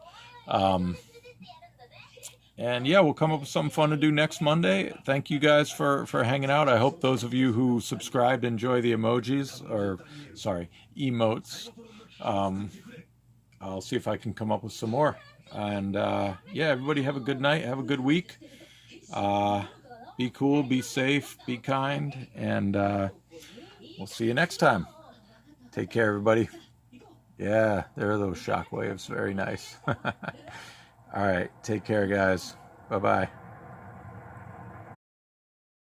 And yeah, we'll come up with something fun to do next Monday. Thank you guys for hanging out. I hope those of you who subscribed enjoy the emojis, or sorry, emotes. I'll see if I can come up with some more. And yeah, everybody have a good night. Have a good week. be cool, be safe, be kind, and we'll see you next time. Take care, everybody. Yeah, there are those shock waves. Very nice. All right, take care, guys. Bye-bye.